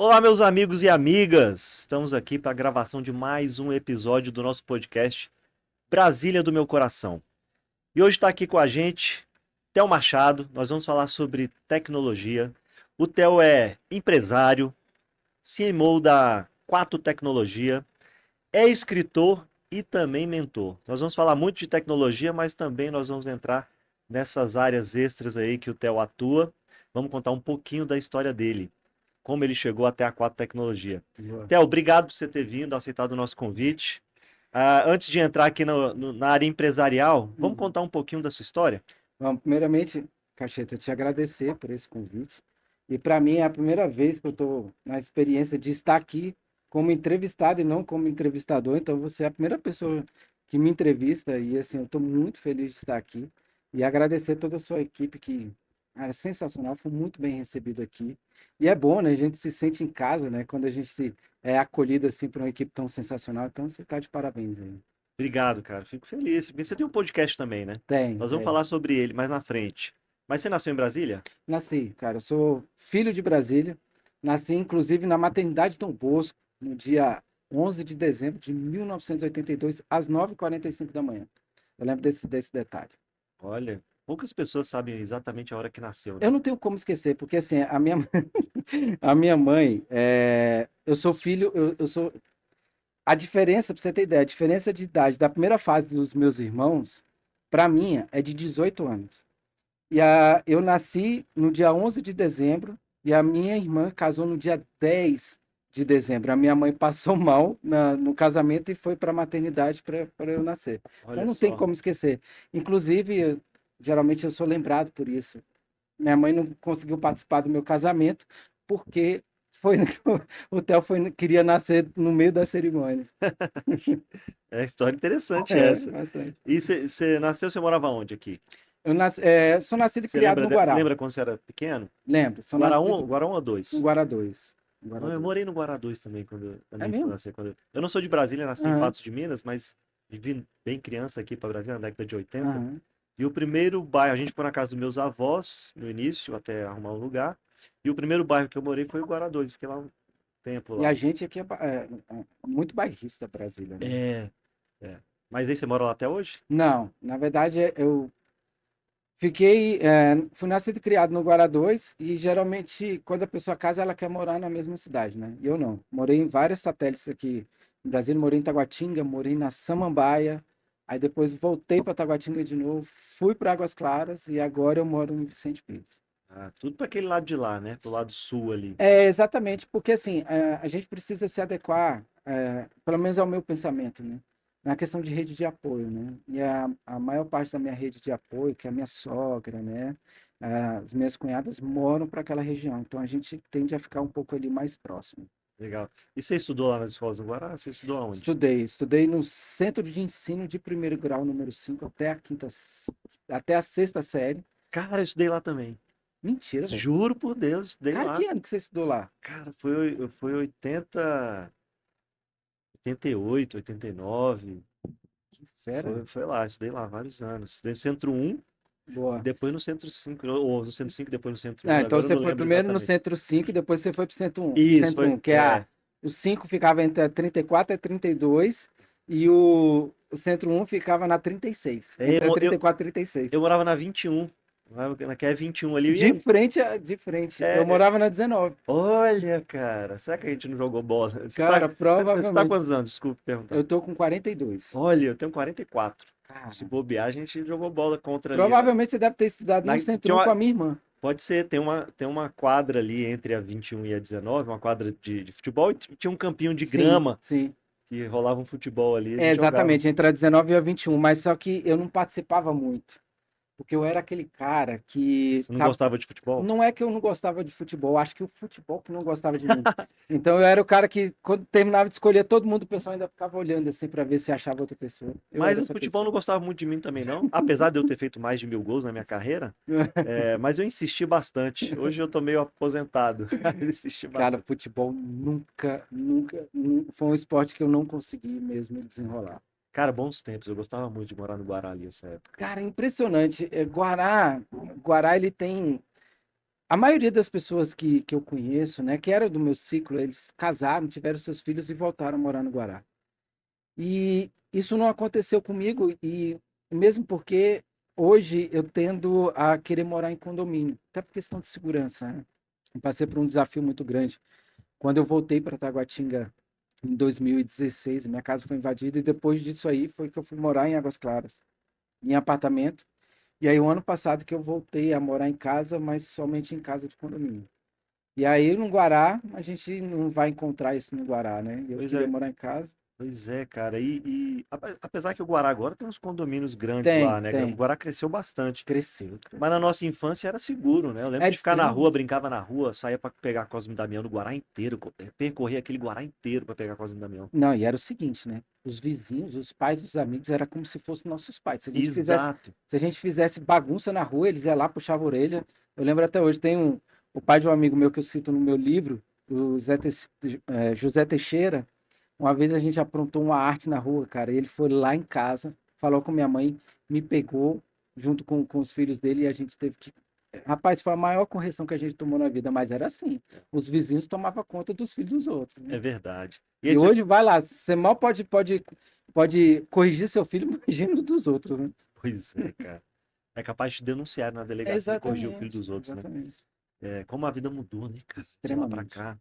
Olá, meus amigos e amigas! Estamos aqui para a gravação de mais um episódio do nosso podcast Brasília do Meu Coração. E hoje está aqui com a gente Theo Machado. Nós vamos falar sobre tecnologia. O Theo é empresário, CMO da Quato Tecnologia, é escritor e também mentor. Nós vamos falar muito de tecnologia, mas também nós vamos entrar nessas áreas extras aí que o Theo atua. Vamos contar um pouquinho da história dele, como ele chegou até a Quatro Tecnologia. Boa. Theo, obrigado por você ter vindo, aceitado o nosso convite. Antes de entrar aqui na área empresarial, vamos Uhum. contar um pouquinho da sua história? Bom, primeiramente, Cacheta, te agradecer por esse convite. E para mim é a primeira vez que eu estou na experiência de estar aqui como entrevistado e não como entrevistador. Então você é a primeira pessoa que me entrevista e assim eu estou muito feliz de estar aqui e agradecer toda a sua equipe que é sensacional, foi muito bem recebido aqui. E é bom, né? A gente se sente em casa, né? Quando a gente é acolhido assim por uma equipe tão sensacional. Então você está de parabéns aí. Obrigado, cara. Fico feliz. E você tem um podcast também, né? Tem, Nós vamos tem. falar sobre ele mais na frente. Mas você nasceu em Brasília? Nasci, cara, eu sou filho de Brasília. Nasci, inclusive, na maternidade Dom Bosco, no dia 11 de dezembro de 1982, às 9h45 da manhã. Eu lembro desse detalhe. Olha, poucas pessoas sabem exatamente a hora que nasceu, Eu né? não tenho como esquecer, porque assim, a minha, a minha mãe, eu sou filho, eu sou. A diferença, pra você ter ideia, a diferença de idade da primeira fase dos meus irmãos, para mim, é de 18 anos. Eu nasci no dia 11 de dezembro e a minha irmã casou no dia 10 de dezembro. A minha mãe passou mal no casamento e foi para a maternidade para eu nascer. Então Olha não tem só. como esquecer. Inclusive, geralmente eu sou lembrado por isso. Minha mãe não conseguiu participar do meu casamento porque foi o Theo queria nascer no meio da cerimônia. É história interessante É, essa. bastante. E você nasceu, você morava onde aqui? Sou nascido e Você criado lembra, no Guará. lembra quando você era pequeno? Lembro, sou Guará 1, nascido Guará 1 ou no 2? Guará 2. Não, eu morei no Guará 2 também, na É minha mesmo? infância. Eu não sou de Brasília, nasci em Aham, Patos de Minas, mas vim bem criança aqui para Brasília na década de 80. aham. E o primeiro bairro, a gente foi na casa dos meus avós no início, até arrumar um lugar. E o primeiro bairro que eu morei foi o Guará 2, fiquei lá um tempo E a lá. gente aqui é muito bairrista, Brasília, né? É, é. Mas aí você mora lá até hoje? Não, na verdade eu fui nascido e criado no Guará 2 e geralmente quando a pessoa casa ela quer morar na mesma cidade, né? E eu não. Morei em vários satélites aqui em Brasília, morei em Taguatinga, morei na Samambaia, aí depois voltei para Taguatinga de novo, fui para Águas Claras e agora eu moro em Vicente Pires. Ah, tudo para aquele lado de lá, né? Pro lado sul ali. É, exatamente, porque assim, a gente precisa se adequar, pelo menos ao meu pensamento, né? Na questão de rede de apoio, né? E a maior parte da minha rede de apoio, que é a minha sogra, né? As minhas cunhadas moram para aquela região, então a gente tende a ficar um pouco ali mais próximo. Legal. E você estudou lá nas escolas do Guará? Você estudou aonde? Estudei no Centro de Ensino de Primeiro Grau, número 5 até a sexta série. Cara, eu estudei lá também. Mentira, velho. Juro por Deus, estudei Cara, que lá. ano que você estudou lá? Cara, foi 88, 89. Que fera. Foi lá, estudei lá vários anos. Estudei no Centro 1 e Boa. depois no Centro 5, ou no Centro 5 e depois no Centro 1. Ah, então Agora eu você não foi lembro primeiro no exatamente. centro 5 e depois você foi pro Isso, centro foi. um, que é o 5 ficava entre a 34 e a 32 e o centro um ficava na 36, É, entre a 34 e 36. eu morava na 21. Naquela 21 ali. De frente de frente. Eu É, morava na 19. olha, cara, será que a gente não jogou bola? Cara, Você tá provavelmente. quantos anos? Desculpa perguntar. Eu tô com 42. Olha, eu tenho 44. Se Cara, bobear, a gente jogou bola contra ali. provavelmente você deve ter estudado no centro Tinha um com a uma, minha irmã. pode ser, tem uma quadra ali entre a 21 e a 19, uma quadra de futebol, e tinha um campinho de Sim, grama sim. que rolava um futebol ali, a É, gente jogava. exatamente, entre a 19 e a 21, mas só que eu não participava muito, porque eu era aquele cara que Você não gostava de futebol? não é que eu não gostava de futebol, acho que o futebol que não gostava de mim. Então eu era o cara que, quando terminava de escolher todo mundo, o pessoal ainda ficava olhando assim para ver se achava outra pessoa. Eu Mas era o essa futebol não pessoa. gostava muito de mim também, não. Apesar de eu ter feito mais de 1000 gols na minha carreira, mas eu insisti bastante. Hoje eu tô meio aposentado. Eu insisti Cara, bastante. futebol nunca foi um esporte que eu não consegui mesmo desenrolar. Cara, bons tempos. Eu gostava muito de morar no Guará ali nessa época. Cara, impressionante. Guará ele tem A maioria das pessoas que eu conheço, né, que eram do meu ciclo, eles casaram, tiveram seus filhos e voltaram a morar no Guará. E isso não aconteceu comigo, e mesmo porque hoje eu tendo a querer morar em condomínio, até por questão de segurança, né? Eu passei por um desafio muito grande. Quando eu voltei para Taguatinga em 2016, minha casa foi invadida e depois disso aí foi que eu fui morar em Águas Claras, em apartamento. E aí o ano passado que eu voltei a morar em casa, mas somente em casa de condomínio. E aí no Guará, a gente não vai encontrar isso no Guará, né? Eu Pois queria é, morar em casa. pois é, cara. Apesar que o Guará agora tem uns condomínios grandes Tem, lá, né? O tem. Guará cresceu bastante. Cresceu, Mas na cresceu. nossa infância era seguro, né? Eu lembro Era de ficar na rua, extremamente. brincava na rua, saía pra pegar Cosme e Damião no Guará inteiro, percorria aquele Guará inteiro pra pegar Cosme e Damião. Não, e era o seguinte, né? Os vizinhos, os pais dos amigos, era como se fossem nossos pais. Exato. Se a gente fizesse bagunça na rua, eles iam lá, puxavam a orelha. Eu lembro até hoje, o pai de um amigo meu que eu cito no meu livro, José Teixeira. Uma vez a gente aprontou uma arte na rua, cara, e ele foi lá em casa, falou com minha mãe, me pegou junto com os filhos dele e a gente teve que. Rapaz, foi a maior correção que a gente tomou na vida, mas era assim. Os vizinhos tomavam conta dos filhos dos outros, né? É verdade. E aí E você. hoje, vai lá, você mal pode corrigir seu filho, imagina o dos outros, né? Pois é, cara. É capaz de denunciar na delegacia e corrigir o filho Exatamente, dos outros, né? exatamente. É, como a vida mudou, né, cara? De lá pra Extremamente. cá.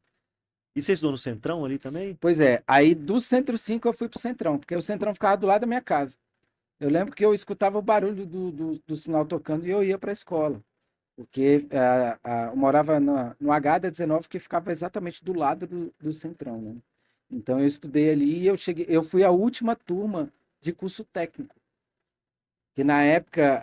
E você estudou no Centrão ali também? Pois é, aí do Centro 5 eu fui pro Centrão, porque o Centrão ficava do lado da minha casa. Eu lembro que eu escutava o barulho do sinal tocando e eu ia para a escola. Porque eu morava no HD19, que ficava exatamente do lado do Centrão, né? Então eu estudei ali e eu fui a última turma de curso técnico. Que na época,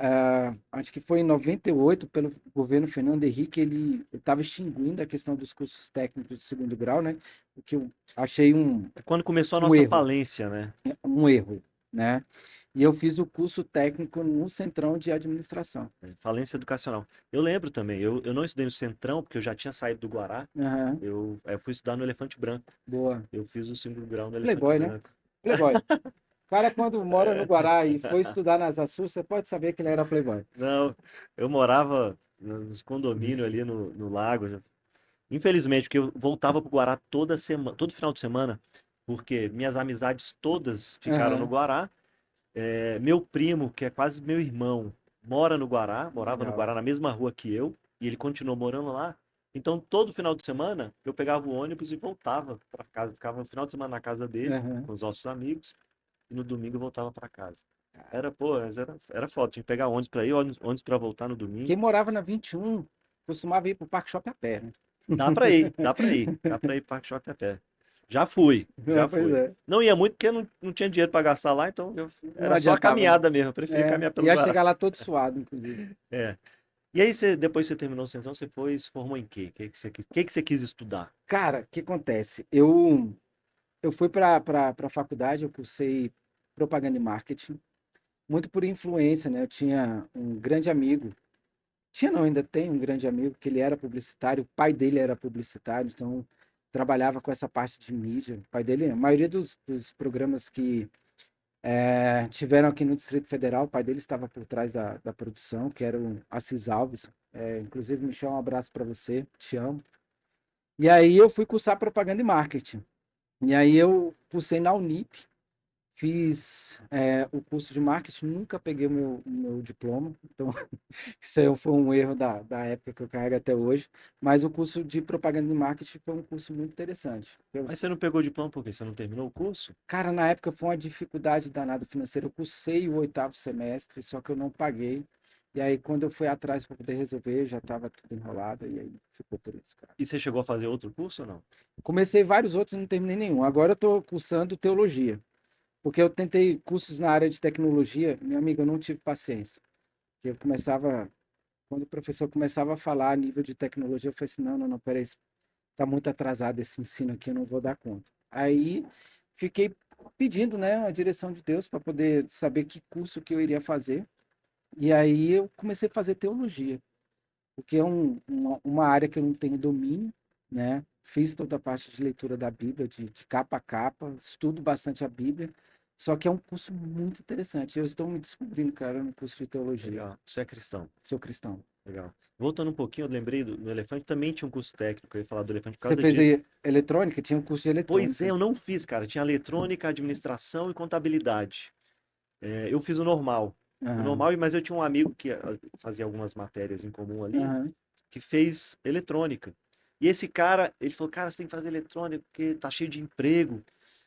acho que foi em 98, pelo governo Fernando Henrique, ele estava extinguindo a questão dos cursos técnicos de segundo grau, né? O que eu achei É quando começou a um nossa erro, falência, né? um erro, né? E eu fiz o curso técnico no Centrão de Administração. Falência educacional. Eu lembro também, eu não estudei no Centrão, porque eu já tinha saído do Guará. Aham, Eu fui estudar no Elefante Branco. boa. Eu fiz o segundo grau no Elefante Playboy, né? Branco. Playboy. O cara, quando mora no Guará e foi estudar nas Açu, você pode saber que ele era playboy. Não, eu morava nos condomínios ali no lago. Infelizmente, porque eu voltava pro Guará toda semana, todo final de semana, porque minhas amizades todas ficaram no Aham, Guará. Meu primo, que é quase meu irmão, mora no Guará, morava no legal. Guará na mesma rua que eu, e ele continuou morando lá. Então, todo final de semana, eu pegava o ônibus e voltava para casa. Ficava no final de semana na casa dele, Aham. com os nossos amigos, e no domingo eu voltava para casa. Mas era foda, tinha que pegar ônibus para ir, ônibus para voltar no Quem domingo. morava na 21 costumava ir pro Parque Shopping a pé, né? Dá para ir, dá para ir, dá para ir para Parque Shopping a pé. Já fui, já Pois fui. é. Não ia muito porque não tinha dinheiro para gastar lá, então Não era só a adiantava, né? caminhada mesmo. Eu preferia É, caminhar pelo ia Guará. chegar lá todo suado, inclusive. É. E aí, depois que você terminou o Centrão, você foi e se formou em quê? O que que você quis estudar? Cara, o que acontece? Eu fui para a faculdade, eu cursei propaganda e marketing, muito por influência, né? Eu tinha um grande amigo, tinha não, ainda tem um grande amigo, que ele era publicitário, o pai dele era publicitário, então trabalhava com essa parte de mídia. O pai dele, a maioria dos programas que tiveram aqui no Distrito Federal, o pai dele estava por trás da produção, que era o Assis Alves. Inclusive, Michel, um abraço para você, te amo. E aí eu fui cursar propaganda e marketing. E aí eu cursei na Unip, fiz o curso de marketing, nunca peguei o meu diploma, então isso aí foi um erro da época que eu carrego até hoje, mas o curso de propaganda e marketing foi um curso muito interessante. Mas você não pegou o diploma por quê? Você não terminou o curso? Cara, na época foi uma dificuldade danada financeira, eu cursei o oitavo semestre, só que eu não paguei, e aí quando eu fui atrás para poder resolver, já estava tudo enrolado, e aí ficou por isso, cara. E você chegou a fazer outro curso ou não? Comecei vários outros e não terminei nenhum, agora eu estou cursando teologia. Porque eu tentei cursos na área de tecnologia, meu amigo, eu não tive paciência. Porque quando o professor começava a falar a nível de tecnologia, eu falei assim, não, não, não, peraí, está muito atrasado esse ensino aqui, eu não vou dar conta. Aí fiquei pedindo, né, a direção de Deus para poder saber que curso que eu iria fazer. E aí eu comecei a fazer teologia, porque é uma área que eu não tenho domínio, né? Fiz toda a parte de leitura da Bíblia, de capa a capa, estudo bastante a Bíblia, só que é um curso muito interessante. Eu estou me descobrindo, cara, no curso de teologia. Legal. Você é cristão. Sou cristão. Legal. Voltando um pouquinho, eu lembrei do elefante, também tinha um curso técnico, eu ia falar do elefante por Você causa fez disso. aí eletrônica? Tinha um curso de Pois é, eletrônica. eu não fiz, cara. Tinha eletrônica, administração e contabilidade. Eu fiz o normal. O Aham, normal, mas eu tinha um amigo que fazia algumas matérias em comum ali, aham. que fez eletrônica. E esse cara, ele falou, cara, você tem que fazer eletrônica porque tá cheio de emprego.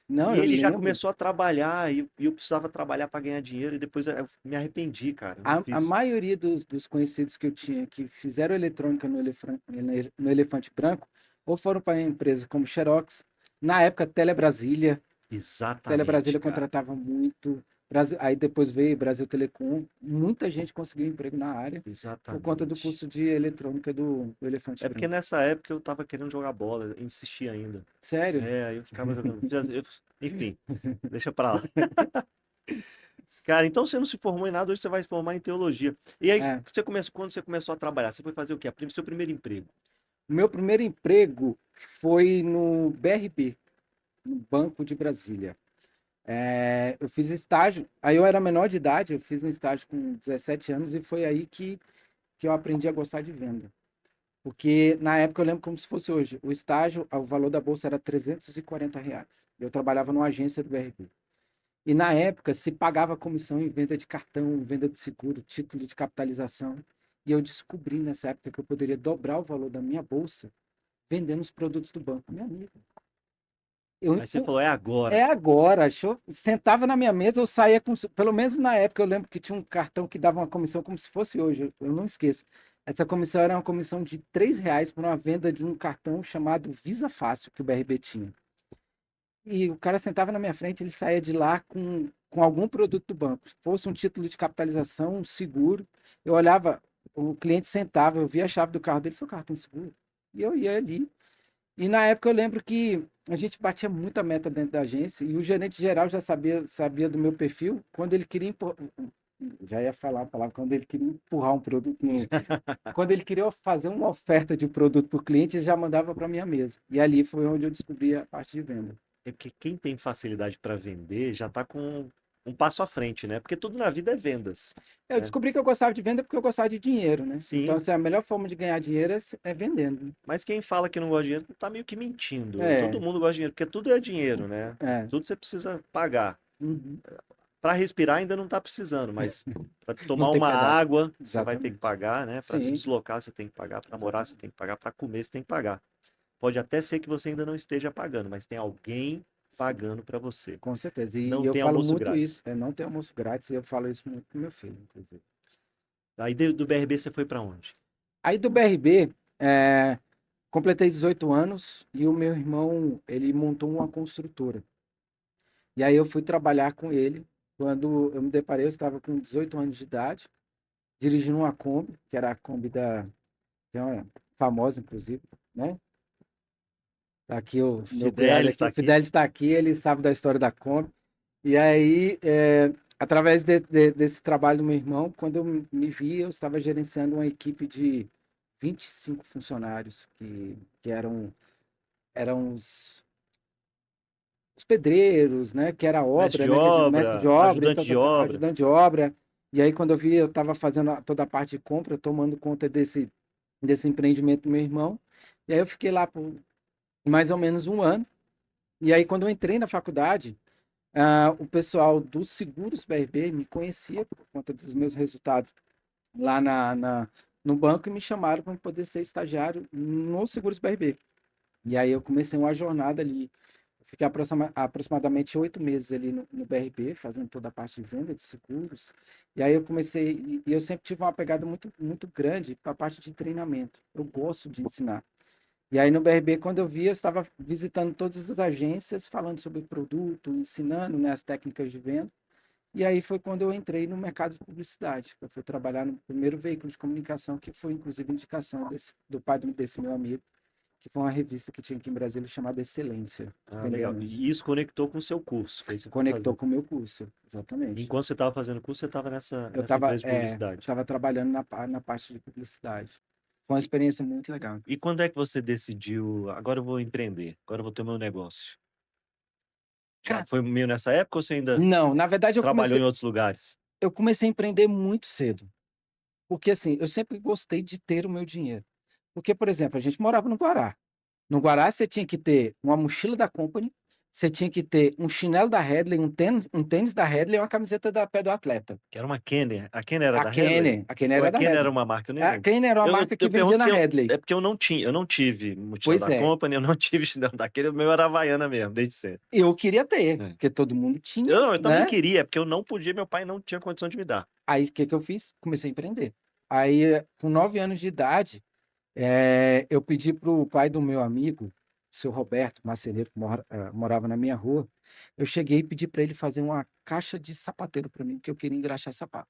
Não, E eu ele já lembro. começou a trabalhar e eu precisava trabalhar para ganhar dinheiro e depois eu me arrependi, cara. Eu não A fiz. maioria dos conhecidos que eu tinha que fizeram eletrônica no Elefante Branco, ou foram para empresas como Xerox, na época Telebrasília. Exatamente, Telebrasília cara. contratava muito. Aí depois veio Brasil Telecom. Muita gente conseguiu emprego na área por conta do Exatamente. curso de eletrônica do Elefante É porque Branco. nessa época eu tava querendo jogar bola, eu insisti ainda. Sério? Aí eu ficava jogando. Enfim, deixa pra lá. Cara, então você não se formou em nada, hoje você vai se formar em teologia. E aí, É. quando você começou a trabalhar, você foi fazer o quê? Seu primeiro emprego? O meu primeiro emprego foi no BRB, no Banco de Brasília. Eu fiz estágio, aí eu era menor de idade, eu fiz um estágio com 17 anos e foi aí que eu aprendi a gostar de venda. Porque na época eu lembro como se fosse hoje. O estágio, o valor da bolsa era R$ 340. Eu trabalhava numa agência do BRB. E na época se pagava comissão em venda de cartão, venda de seguro, título de capitalização. E eu descobri nessa época que eu poderia dobrar o valor da minha bolsa vendendo os produtos do banco. Meu amigo, eu, Aí você falou, é é agora. agora. Sentava na minha mesa, eu saía com. Pelo menos na época eu lembro que tinha um cartão que dava uma comissão como se fosse hoje. Eu não esqueço. Essa comissão era uma comissão de R$ 3 por uma venda de um cartão chamado Visa Fácil, que o BRB tinha. E o cara sentava na minha frente, ele saía de lá com algum produto do banco. Se fosse um título de capitalização, um seguro. Eu olhava, o cliente sentava, eu via a chave do carro dele, seu carro tem seguro. E eu ia ali. E na época eu lembro que a gente batia muita meta dentro da agência e o gerente geral já sabia do meu perfil. Quando ele queria já ia falar a palavra, quando ele queria empurrar um produto, quando ele queria fazer uma oferta de produto para o cliente, ele já mandava para minha mesa. E ali foi onde eu descobri a parte de venda. É porque quem tem facilidade para vender já tá com um passo à frente, né? Porque tudo na vida é vendas, Eu né? descobri que eu gostava de venda porque eu gostava de dinheiro, né? Então, Sim, assim, a melhor forma de ganhar dinheiro é vendendo, né? mas quem fala que não gosta de dinheiro tá meio que mentindo. Todo É, mundo gosta de dinheiro, porque tudo é dinheiro, né? é. Tudo você precisa pagar. Uhum. Para respirar ainda não tá precisando, mas para Não tomar tem uma pedágio. água, você vai ter que Exatamente. pagar, né? Para se Sim, deslocar, você tem que pagar, para morar, você exatamente. tem que pagar, para comer, você tem que pagar. Pode até ser que você ainda não esteja pagando, mas tem alguém Sim, pagando para você. com certeza. E Não eu tem falo almoço muito isso. grátis. Não tem almoço grátis e eu falo isso muito pro meu filho, inclusive. Aí do BRB você foi para onde? Aí do BRB, completei 18 anos e o meu irmão, ele montou uma construtora. E aí eu fui trabalhar com ele. Quando eu me deparei, eu estava com 18 anos de idade, dirigindo uma Kombi, que era a Kombi que é uma famosa, inclusive, né? Tá aqui o meu cunhado Fidelis aqui, está o aqui. Fidelis está aqui, ele sabe da história da Kombi. E aí, através desse trabalho do meu irmão, quando eu me vi, eu estava gerenciando uma equipe de 25 funcionários, que eram os pedreiros, né? Que era Mestre obra, de né? Mestre de obra, obra, ajudante então, de obra. ajudante de obra. E aí, quando eu vi, eu estava fazendo toda a parte de compra, tomando conta desse empreendimento do meu irmão. E aí eu fiquei lá por mais ou menos um ano. E aí, quando eu entrei na faculdade, o pessoal dos seguros BRB me conhecia por conta dos meus resultados lá no banco e me chamaram para poder ser estagiário no Seguros BRB. E aí eu comecei uma jornada ali. Fiquei aproximadamente 8 meses ali no BRB, fazendo toda a parte de venda de seguros. E aí eu comecei, e eu sempre tive uma pegada muito, muito grande para a parte de treinamento. Eu gosto de ensinar. E aí no BRB, quando eu vi, eu estava visitando todas as agências, falando sobre o produto, ensinando, né, as técnicas de venda. E aí foi quando eu entrei no mercado de publicidade. Eu fui trabalhar no primeiro veículo de comunicação, que foi inclusive indicação do pai desse meu amigo, que foi uma revista que tinha aqui em Brasília chamada Excelência, Ah, vender legal. anúncios. E isso conectou com o seu curso, que aí você foi Conectou fazer. com o meu curso, exatamente. Enquanto você estava fazendo o curso, você estava Eu nessa estava empresa de publicidade. trabalhando na parte de publicidade. Foi uma E, experiência muito legal. e quando é que você decidiu, agora eu vou empreender, agora eu vou ter o meu negócio? Já Cara, foi meio nessa época ou você ainda não, na verdade trabalhou em outros lugares? eu comecei a empreender muito cedo. Porque assim, eu sempre gostei de ter o meu dinheiro. Porque, por exemplo, a gente morava no Guará. No Guará, você tinha que ter uma mochila da Company, você tinha que ter um chinelo da Headley, um tênis da Headley e uma camiseta da Pé do Atleta. Que era uma Kenner. A Kenner era da Headley? A Kenner Ou a era da Kenner era Headley. uma marca? Eu nem A lembro. Kenner era uma marca que Eu vendia pergunto na porque Headley. é porque eu não tive mochila Pois da é, Company, eu não tive chinelo daquele, o meu era Havaiana mesmo, desde cedo. eu queria ter, É. porque todo mundo tinha, Eu também né? queria, porque eu não podia, meu pai não tinha condição de me dar. Aí, o que que eu fiz? Comecei a empreender. Aí, com 9 anos de idade, eu pedi para o pai do meu amigo, o seu Roberto, marceneiro, que morava na minha rua, eu cheguei e pedi para ele fazer uma caixa de sapateiro para mim, porque eu queria engraxar sapato.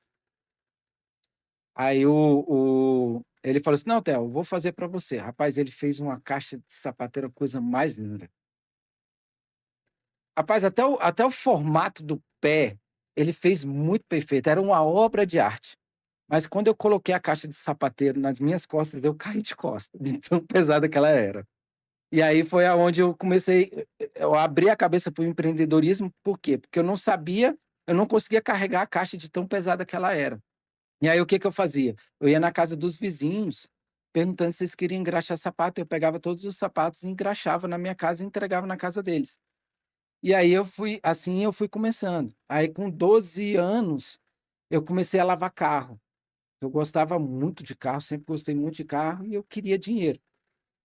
Aí ele falou assim: não, Theo, eu vou fazer para você. Rapaz, ele fez uma caixa de sapateiro, a coisa mais linda. Rapaz, até o formato do pé, ele fez muito perfeito, era uma obra de arte. Mas quando eu coloquei a caixa de sapateiro nas minhas costas, eu caí de costas, de tão pesada que ela era. E aí foi aonde eu comecei, eu abri a cabeça para o empreendedorismo, por quê? Porque eu não sabia, eu não conseguia carregar a caixa de tão pesada que ela era. E aí o que que eu fazia? Eu ia na casa dos vizinhos, perguntando se eles queriam engraxar sapato, eu pegava todos os sapatos e engraxava na minha casa e entregava na casa deles. E aí eu fui começando. Aí com 12 anos, eu comecei a lavar carro. Eu gostava muito de carro, sempre gostei muito de carro e eu queria dinheiro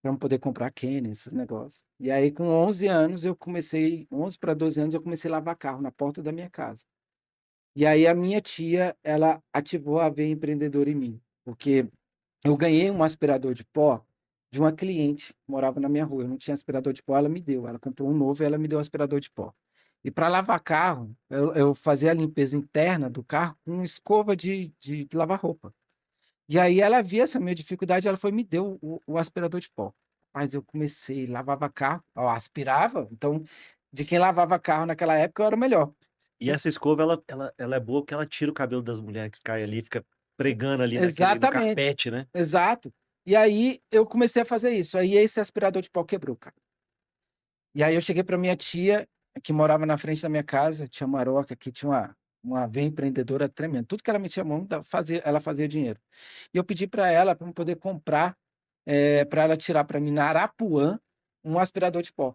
para poder comprar Kenner, esses negócios. E aí, com 11 anos, 11 para 12 anos, eu comecei a lavar carro na porta da minha casa. E aí, a minha tia, ela ativou a veia empreendedora em mim, porque eu ganhei um aspirador de pó de uma cliente que morava na minha rua. Eu não tinha aspirador de pó, ela me deu. Ela comprou um novo e ela me deu um aspirador de pó. E para lavar carro, eu fazia a limpeza interna do carro com escova de lavar roupa. E aí ela via essa minha dificuldade, ela foi e me deu o aspirador de pó. Mas eu comecei, lavava carro, ó, aspirava, então de quem lavava carro naquela época eu era o melhor. E essa escova, ela é boa porque ela tira o cabelo das mulheres que cai ali, fica pregando ali no Exatamente, carpete, né? exato. E aí eu comecei a fazer isso. Aí esse aspirador de pó quebrou, cara. E aí eu cheguei para minha tia, que morava na frente da minha casa, tia Maroca, que tinha uma veia empreendedora tremenda. Tudo que ela metia a mão, ela fazia dinheiro. E eu pedi para ela para poder comprar, para ela tirar para mim na Arapuã um aspirador de pó.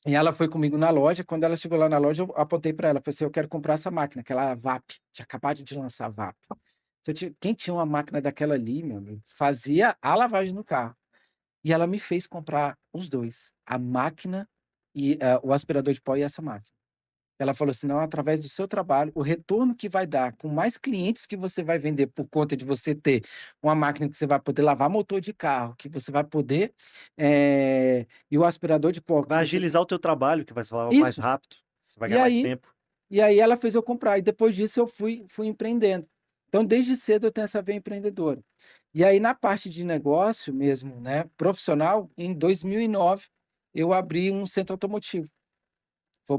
E ela foi comigo na loja. Quando ela chegou lá na loja, eu apontei para ela, falei assim: eu quero comprar essa máquina, aquela VAP. Tinha acabado de lançar a VAP. Quem tinha uma máquina daquela ali, meu amigo, fazia a lavagem no carro. E ela me fez comprar os dois, a máquina e o aspirador de pó e essa máquina. Ela falou assim: não, através do seu trabalho, o retorno que vai dar com mais clientes que você vai vender por conta de você ter uma máquina que você vai poder lavar motor de carro, que você vai poder, e o aspirador de pó que Vai você. agilizar o teu trabalho, que vai ser mais Isso. rápido, você vai E ganhar mais aí, tempo. e aí ela fez eu comprar. E depois disso eu fui empreendendo. Então, desde cedo eu tenho essa veia empreendedora. E aí, na parte de negócio mesmo, né, profissional, em 2009, eu abri um centro automotivo. Foi o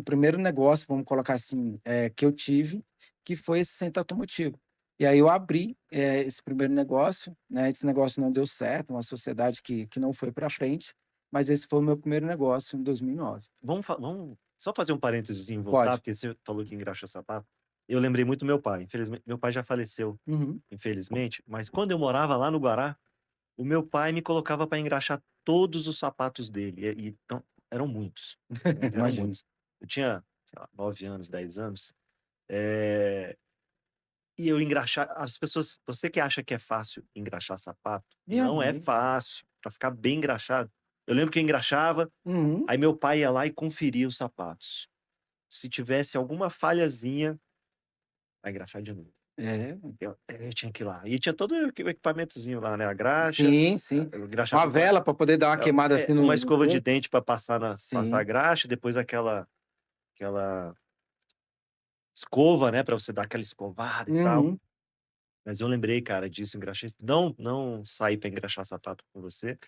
primeiro negócio, vamos colocar assim, que eu tive, que foi esse centro automotivo. E aí eu abri esse primeiro negócio, né? Esse negócio não deu certo, uma sociedade que não foi para frente, mas esse foi o meu primeiro negócio em 2009. Vamos só fazer um parênteses e voltar, Pode. porque você falou que engraxou sapato. Eu lembrei muito do meu pai. Infelizmente, meu pai já faleceu, Uhum. infelizmente, mas quando eu morava lá no Guará, o meu pai me colocava para engraxar todos os sapatos dele. Então, eram muitos, né? Eram Imagino. muitos. Eu tinha, sei lá, 9 anos, 10 anos. eh, E eu engraxar as pessoas, você que acha que é fácil engraxar sapato, Meu não é amigo. fácil, para ficar bem engraxado. Eu lembro que eu engraxava, Uhum. aí meu pai ia lá e conferia os sapatos. Se tivesse alguma falhazinha, vai engraxar de novo. É. Eu tinha que ir lá. E tinha todo o equipamentozinho lá, né, a graxa, Sim, sim. eu engraxava Uma vela para poder dar uma queimada assim uma no escova de couro. dente para passar a Sim. graxa, depois aquela escova, né, para você dar aquela escovada e tal. Uhum. Mas eu lembrei, cara, disso, engraxei não saí pra engraxar sapato com você,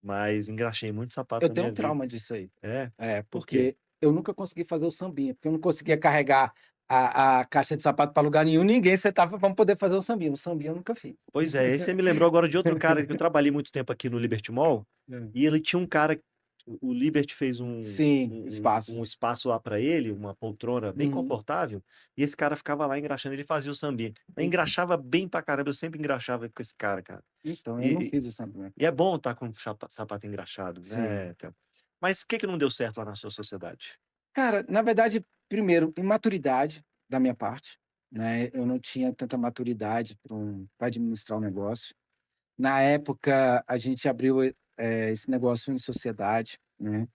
mas engraxei muito sapato Eu na tenho minha um vida. trauma disso aí. É? Por quê? Porque eu nunca consegui fazer o sambinha, porque eu não conseguia carregar a caixa de sapato para lugar nenhum, ninguém sentava para poder fazer o sambinha. O sambinha eu nunca fiz. Pois é, aí você me lembrou agora de outro cara que eu trabalhei muito tempo aqui no Liberty Mall, Hum. e ele tinha um cara o Liberty fez Sim, espaço. um espaço lá pra ele, uma poltrona bem Uhum. confortável, e esse cara ficava lá engraxando, ele fazia o sambinha. Mas Isso. engraxava bem pra caramba, eu sempre engraxava com esse cara. Então, eu não E, fiz o samba. e é bom estar com sapato engraxado, Sim. né, Theo? Mas o que que não deu certo lá na sua sociedade? Cara, na verdade, primeiro, imaturidade da minha parte, né? Eu não tinha tanta maturidade para administrar o negócio. Na época, a gente abriu esse negócio em sociedade, né?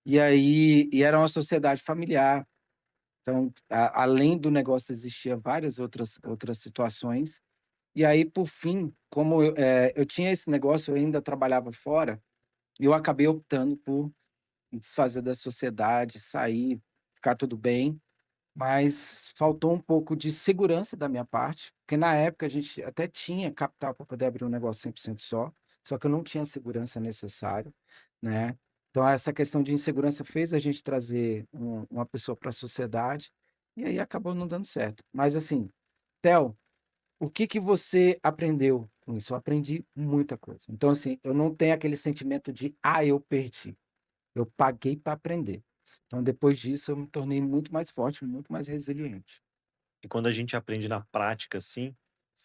E aí, era uma sociedade familiar. Então, além do negócio, existia várias outras situações. E aí, por fim, como eu tinha esse negócio, eu ainda trabalhava fora, eu acabei optando por me desfazer da sociedade, sair, ficar tudo bem, mas faltou um pouco de segurança da minha parte, porque na época a gente até tinha capital para poder abrir um negócio 100% só que eu não tinha a segurança necessária, né? Então essa questão de insegurança fez a gente trazer uma pessoa para a sociedade e aí acabou não dando certo. Mas assim, Theo, o que que você aprendeu com isso? Eu aprendi muita coisa. Então assim, eu não tenho aquele sentimento de eu perdi. Eu paguei para aprender. Então, depois disso, eu me tornei muito mais forte, muito mais resiliente. E quando a gente aprende na prática, assim,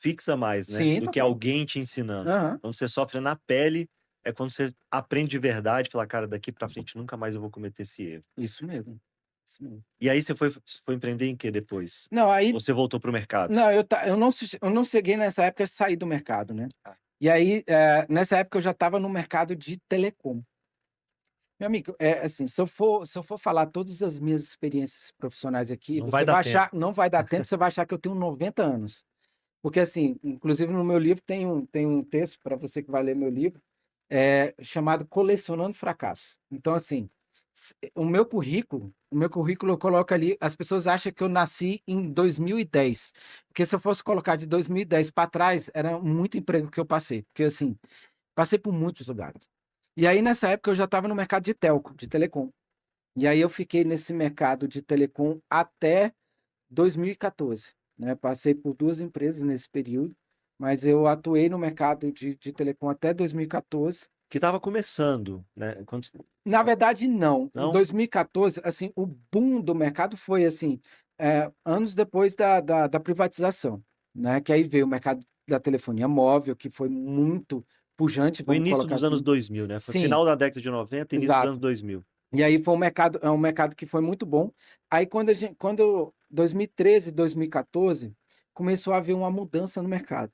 fixa mais, né, Sim, do que total. alguém te ensinando. Aham, Quando você sofre na pele, é quando você aprende de verdade, fala: "Cara, daqui pra frente nunca mais eu vou cometer esse erro". isso mesmo. Isso mesmo. E aí você foi empreender em quê depois? Não, Ou aí, você voltou para o mercado? não, eu não cheguei nessa época a sair do mercado, né? Ah. E aí, nessa época, eu já estava no mercado de telecom. Meu amigo, assim, se eu for falar todas as minhas experiências profissionais aqui, Não vai você dar vai tempo. achar, não vai dar tempo, você vai achar que eu tenho 90 anos. Porque, assim, inclusive no meu livro tem um texto, para você que vai ler meu livro, chamado Colecionando Fracasso. Então, assim, o meu currículo eu coloco ali, as pessoas acham que eu nasci em 2010, porque se eu fosse colocar de 2010 para trás, era muito emprego que eu passei, porque, assim, passei por muitos lugares. E aí, nessa época, eu já estava no mercado de telco, de telecom. E aí eu fiquei nesse mercado de telecom até 2014, né? Passei por duas empresas nesse período, mas eu atuei no mercado de telecom até 2014. Que estava começando, né, quando Na verdade, não. Em não? 2014, assim, o boom do mercado foi assim, anos depois da privatização, né? Que aí veio o mercado da telefonia móvel, que foi muito pujante, O vamos início colocar dos anos assim. 2000, né, foi Sim, final da década de 90, início dos anos exato. 2000. E aí foi um mercado que foi muito bom. Aí quando 2013, 2014, começou a haver uma mudança no mercado,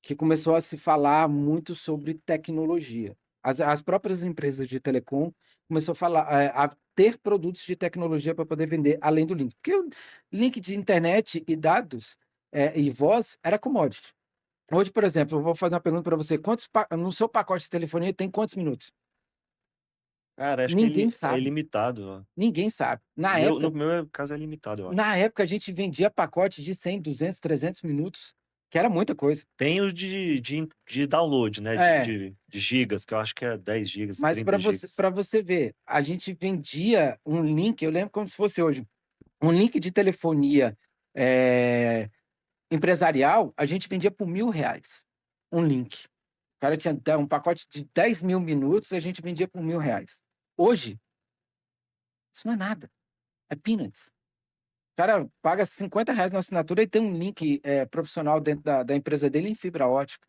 que começou a se falar muito sobre tecnologia. As próprias empresas de telecom começou a falar, a ter produtos de tecnologia para poder vender além do link. Porque o link de internet e dados, e voz era commodity. Hoje, por exemplo, eu vou fazer uma pergunta para você. No seu pacote de telefonia tem quantos minutos? Cara, acho que Ninguém ele é sabe. ilimitado, ó. Ninguém sabe. Na No época, meu caso é limitado, eu acho. na época a gente vendia pacote de 100, 200, 300 minutos, que era muita coisa. Tem o de download, né, É, de gigas, que eu acho que é 10 gigas, mas 30 para você, gigas. para você ver, a gente vendia um link, eu lembro como se fosse hoje, um link de telefonia empresarial, a gente vendia por R$ 1.000. Um link. O cara tinha um pacote de 10 mil minutos, a gente vendia por R$ 1.000. Hoje, isso não é nada. É peanuts. O cara paga R$ 50 na assinatura e tem um link profissional dentro da empresa dele em fibra ótica.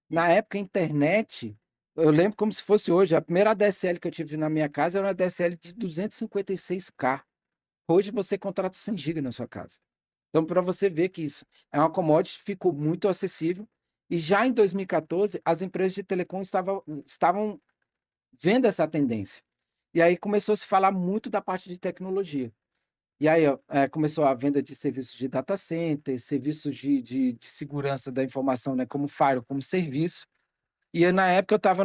Na época, a internet, eu lembro como se fosse hoje. A primeira ADSL que eu tive na minha casa era uma ADSL de 256K. Hoje você contrata 100 GB na sua casa. Então, para você ver que isso é uma commodity, ficou muito acessível. E já em 2014, as empresas de telecom estavam vendo essa tendência. E aí começou a se falar muito da parte de tecnologia. E aí, ó, começou a venda de serviços de data center, serviços de segurança da informação, né, como firewall, como serviço. E na época eu estava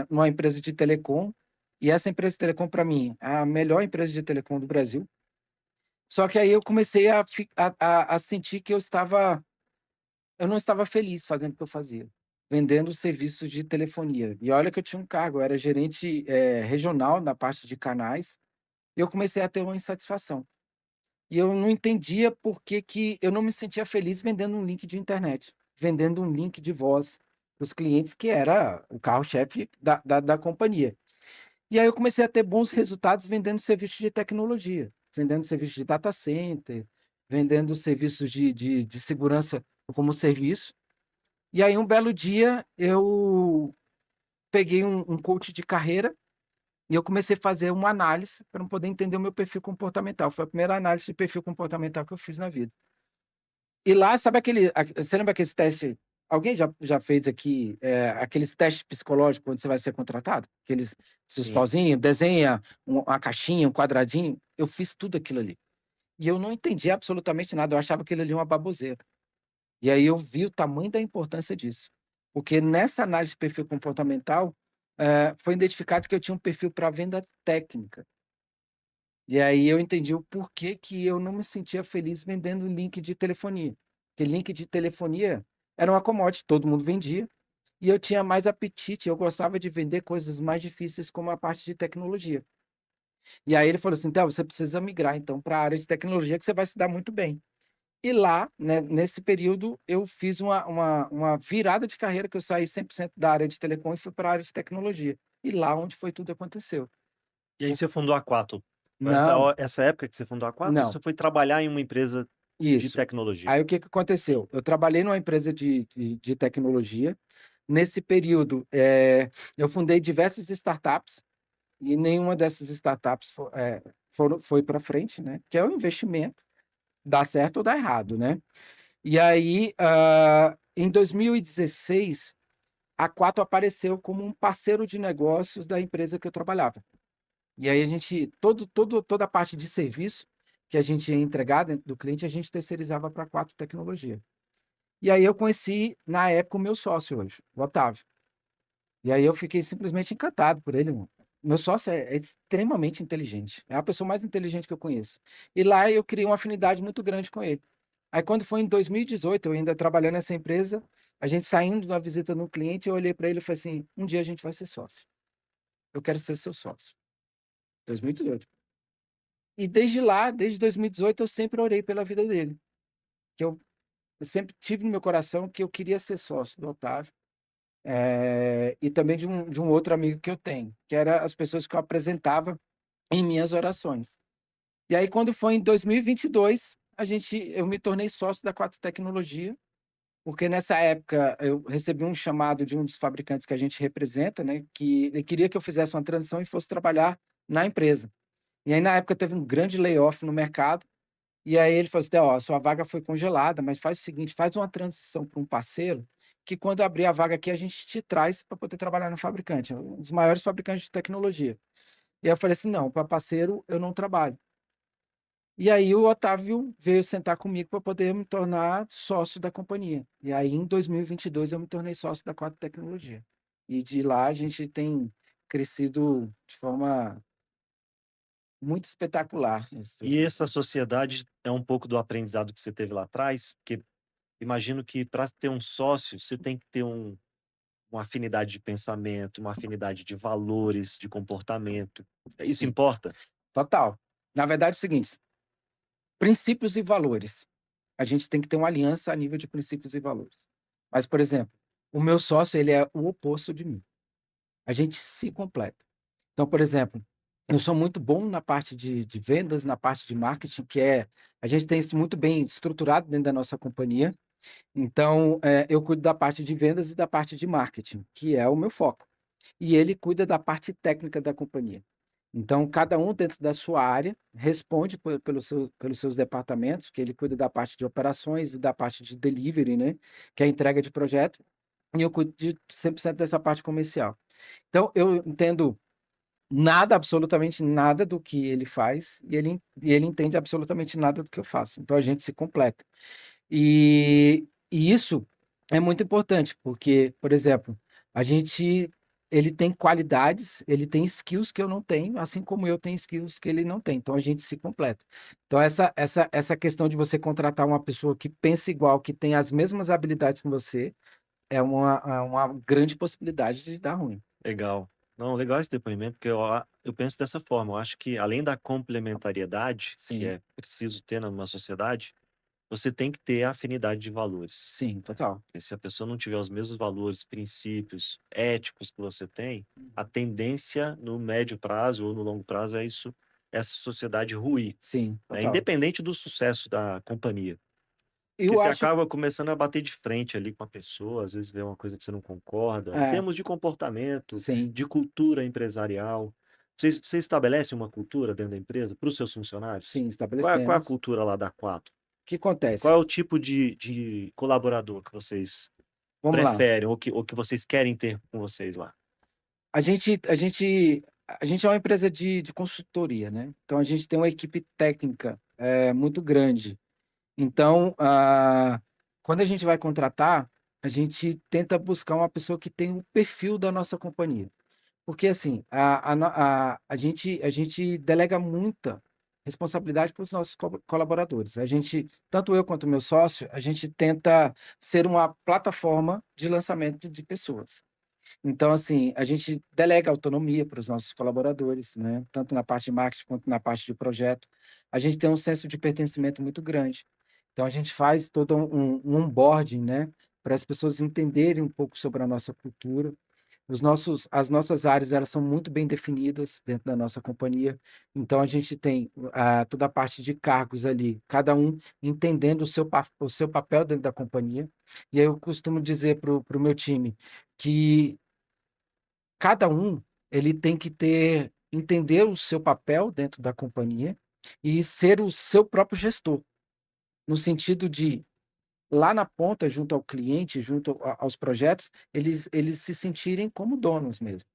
numa empresa de telecom, e essa empresa de telecom, para mim, é a melhor empresa de telecom do Brasil. Só que aí eu comecei a sentir que eu não estava feliz fazendo o que eu fazia, vendendo serviços de telefonia. E olha que eu tinha um cargo, eu era gerente regional na parte de canais, e eu comecei a ter uma insatisfação. E eu não entendia por que que eu não me sentia feliz vendendo um link de internet, vendendo um link de voz para os clientes, que era o carro-chefe da companhia. E aí eu comecei a ter bons resultados vendendo serviços de tecnologia, vendendo serviços de data center, vendendo serviços de segurança como serviço. E aí um belo dia eu peguei um coach de carreira e eu comecei a fazer uma análise para poder entender o meu perfil comportamental. Foi a primeira análise de perfil comportamental que eu fiz na vida. E lá, sabe você lembra aqueles testes? Alguém já fez aqui aqueles testes psicológicos quando você vai ser contratado? Aqueles dos Sim. pauzinhos, desenha uma caixinha, um quadradinho. Eu fiz tudo aquilo ali. E eu não entendi absolutamente nada. Eu achava aquilo ali uma baboseira. E aí eu vi o tamanho da importância disso. Porque nessa análise de perfil comportamental, foi identificado que eu tinha um perfil para venda técnica. E aí eu entendi o porquê que eu não me sentia feliz vendendo link de telefonia. Porque link de telefonia era uma commodity, todo mundo vendia, e eu tinha mais apetite, eu gostava de vender coisas mais difíceis como a parte de tecnologia. E aí ele falou assim: "Então, você precisa migrar então para a área de tecnologia que você vai se dar muito bem". E lá, né, nesse período, eu fiz uma virada de carreira, que eu saí 100% da área de telecom e fui para a área de tecnologia. E lá onde foi tudo aconteceu. E aí O você fundou a Quatro. Foi Não, essa época que você fundou a Quatro ou não. você foi trabalhar em uma empresa de Isso. tecnologia? Aí o que que aconteceu? Eu trabalhei numa empresa de tecnologia. Nesse período, eu fundei diversas startups e nenhuma dessas startups foi para frente, né? Que é um investimento, dá certo ou dá errado, né? E aí, em 2016, a Quatro apareceu como um parceiro de negócios da empresa que eu trabalhava. E aí a gente, toda a parte de serviço que a gente ia entregar dentro do cliente, a gente terceirizava para a Quatro Tecnologia. E aí eu conheci, na época, o meu sócio hoje, o Otávio. E aí eu fiquei simplesmente encantado por ele, mano. Meu sócio é extremamente inteligente. É a pessoa mais inteligente que eu conheço. E lá eu criei uma afinidade muito grande com ele. Aí quando foi em 2018, eu ainda trabalhando nessa empresa, a gente saindo da visita no cliente, eu olhei para ele e falei assim: um dia a gente vai ser sócio. Eu quero ser seu sócio. 2018. E desde lá, desde 2018, eu sempre orei pela vida dele. Que eu sempre tive no meu coração que eu queria ser sócio do Otávio. E também de um outro amigo que eu tenho, que era as pessoas que eu apresentava em minhas orações. E aí, quando foi em 2022, eu me tornei sócio da Quatro Tecnologia, porque nessa época eu recebi um chamado de um dos fabricantes que a gente representa, né, que ele queria que eu fizesse uma transição e fosse trabalhar na empresa. E aí, na época, teve um grande layoff no mercado, e aí ele falou assim: "Ó, a sua vaga foi congelada, mas faz o seguinte, faz uma transição para um parceiro, que quando abrir a vaga aqui, a gente te traz para poder trabalhar no fabricante, um dos maiores fabricantes de tecnologia". E aí eu falei assim: "Não, para parceiro eu não trabalho". E aí o Otávio veio sentar comigo para poder me tornar sócio da companhia. E aí em 2022 eu me tornei sócio da Quatro Tecnologia. E de lá a gente tem crescido de forma muito espetacular. E essa sociedade é um pouco do aprendizado que você teve lá atrás? Porque imagino que para ter um sócio, você tem que ter uma afinidade de pensamento, uma afinidade de valores, de comportamento. Isso Sim, importa? total. Na verdade é o seguinte: princípios e valores. A gente tem que ter uma aliança a nível de princípios e valores. Mas, por exemplo, o meu sócio, ele é o oposto de mim. A gente se completa. Então, por exemplo, eu sou muito bom na parte de vendas, na parte de marketing, a gente tem isso muito bem estruturado dentro da nossa companhia. Então, eu cuido da parte de vendas e da parte de marketing, que é o meu foco. E ele cuida da parte técnica da companhia. Então, cada um dentro da sua área responde pelos seus departamentos, que ele cuida da parte de operações e da parte de delivery, né? Que é a entrega de projeto, e eu cuido de 100% dessa parte comercial. Então, eu entendo nada, absolutamente nada do que ele faz, e ele entende absolutamente nada do que eu faço. Então, a gente se completa. E isso é muito importante, porque, por exemplo, a gente ele tem qualidades, ele tem skills que eu não tenho, assim como eu tenho skills que ele não tem. Então a gente se completa. Então essa questão de você contratar uma pessoa que pensa igual, que tem as mesmas habilidades que você, é uma grande possibilidade de dar ruim. Legal. Não, legal esse depoimento, porque eu penso dessa forma. Eu acho que além da complementariedade, que Sim, é preciso ter numa sociedade, você tem que ter afinidade de valores. Sim, total. Porque se a pessoa não tiver os mesmos valores, princípios, éticos que você tem, a tendência no médio prazo ou no longo prazo é isso, essa sociedade ruir, Sim, né? total. Independente do sucesso da companhia. Porque Eu você acho, acaba começando a bater de frente ali com a pessoa, às vezes vê uma coisa que você não concorda. Em é, termos de comportamento, sim, de cultura empresarial, você estabelece uma cultura dentro da empresa para os seus funcionários? sim, Qual é a estabelecemos. O cultura lá da Quatro? que Qual acontece? é o tipo de colaborador que vocês Vamos lá. preferem ou que vocês querem ter com vocês lá? A gente é uma empresa de consultoria, né? Então a gente tem uma equipe técnica muito grande. Então, quando a gente vai contratar, a gente tenta buscar uma pessoa que tem o perfil da nossa companhia. Porque assim, a gente delega muita responsabilidade para os nossos colaboradores. Tanto eu quanto o meu sócio, a gente tenta ser uma plataforma de lançamento de pessoas. Então, assim, a gente delega autonomia para os nossos colaboradores, né? Tanto na parte de marketing quanto na parte de projeto. A gente tem um senso de pertencimento muito grande. Então, a gente faz todo um onboarding, né? Para as pessoas entenderem um pouco sobre a nossa cultura. As nossas áreas, elas são muito bem definidas dentro da nossa companhia. Então, a gente tem toda a parte de cargos ali, cada um entendendo o seu papel dentro da companhia. E aí eu costumo dizer para o meu time que cada um ele tem que entender o seu papel dentro da companhia e ser o seu próprio gestor, no sentido de lá na ponta, junto ao cliente, junto aos projetos, eles se sentirem como donos mesmo,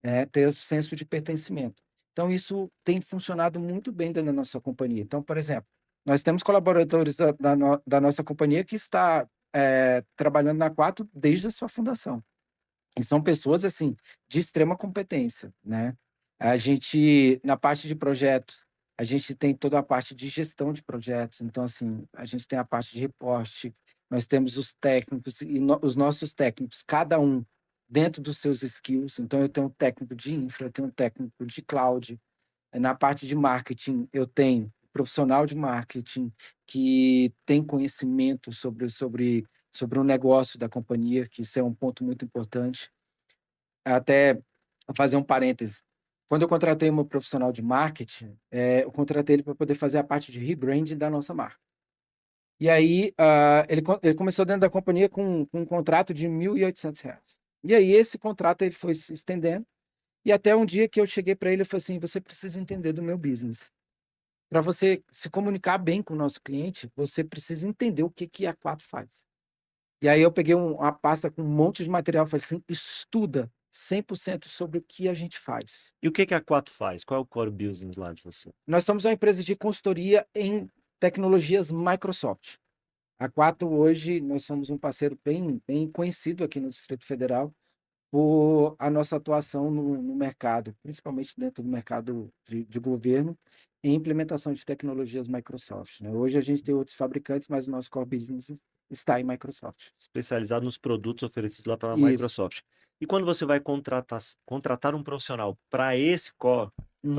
né? Ter o senso de pertencimento. Então, isso tem funcionado muito bem dentro da nossa companhia. Então, por exemplo, nós temos colaboradores da nossa companhia que está trabalhando na Quatro desde a sua fundação. E são pessoas, assim, de extrema competência, né? Na parte de projetos, a gente tem toda a parte de gestão de projetos. Então, assim, a gente tem a parte de reporte, nós temos os técnicos e os nossos técnicos, cada um dentro dos seus skills. Então, eu tenho um técnico de infra, eu tenho um técnico de cloud. Na parte de marketing, eu tenho um profissional de marketing que tem conhecimento sobre o negócio da companhia, que isso é um ponto muito importante. Até fazer um parêntese. Quando eu contratei meu profissional de marketing, eu contratei ele para poder fazer a parte de rebranding da nossa marca. E aí, ele começou dentro da companhia com um contrato de R$ 1.800. E aí, esse contrato ele foi se estendendo. E até um dia que eu cheguei para ele e falei assim: você precisa entender do meu business. Para você se comunicar bem com o nosso cliente, você precisa entender o que, que a Quatro faz. E aí eu peguei uma pasta com um monte de material e falei assim: estuda 100% sobre o que a gente faz. E o que que a Quatro faz? Qual é o core business lá de você? Nós somos uma empresa de consultoria em tecnologias Microsoft. A Quatro hoje, nós somos um parceiro bem conhecido aqui no Distrito Federal por a nossa atuação no mercado, principalmente dentro do mercado de governo, em implementação de tecnologias Microsoft, né? Hoje a gente tem outros fabricantes, mas o nosso core business está em Microsoft. Especializado nos produtos oferecidos lá pela Isso. Microsoft. E quando você vai contratar um profissional para esse core, Uhum.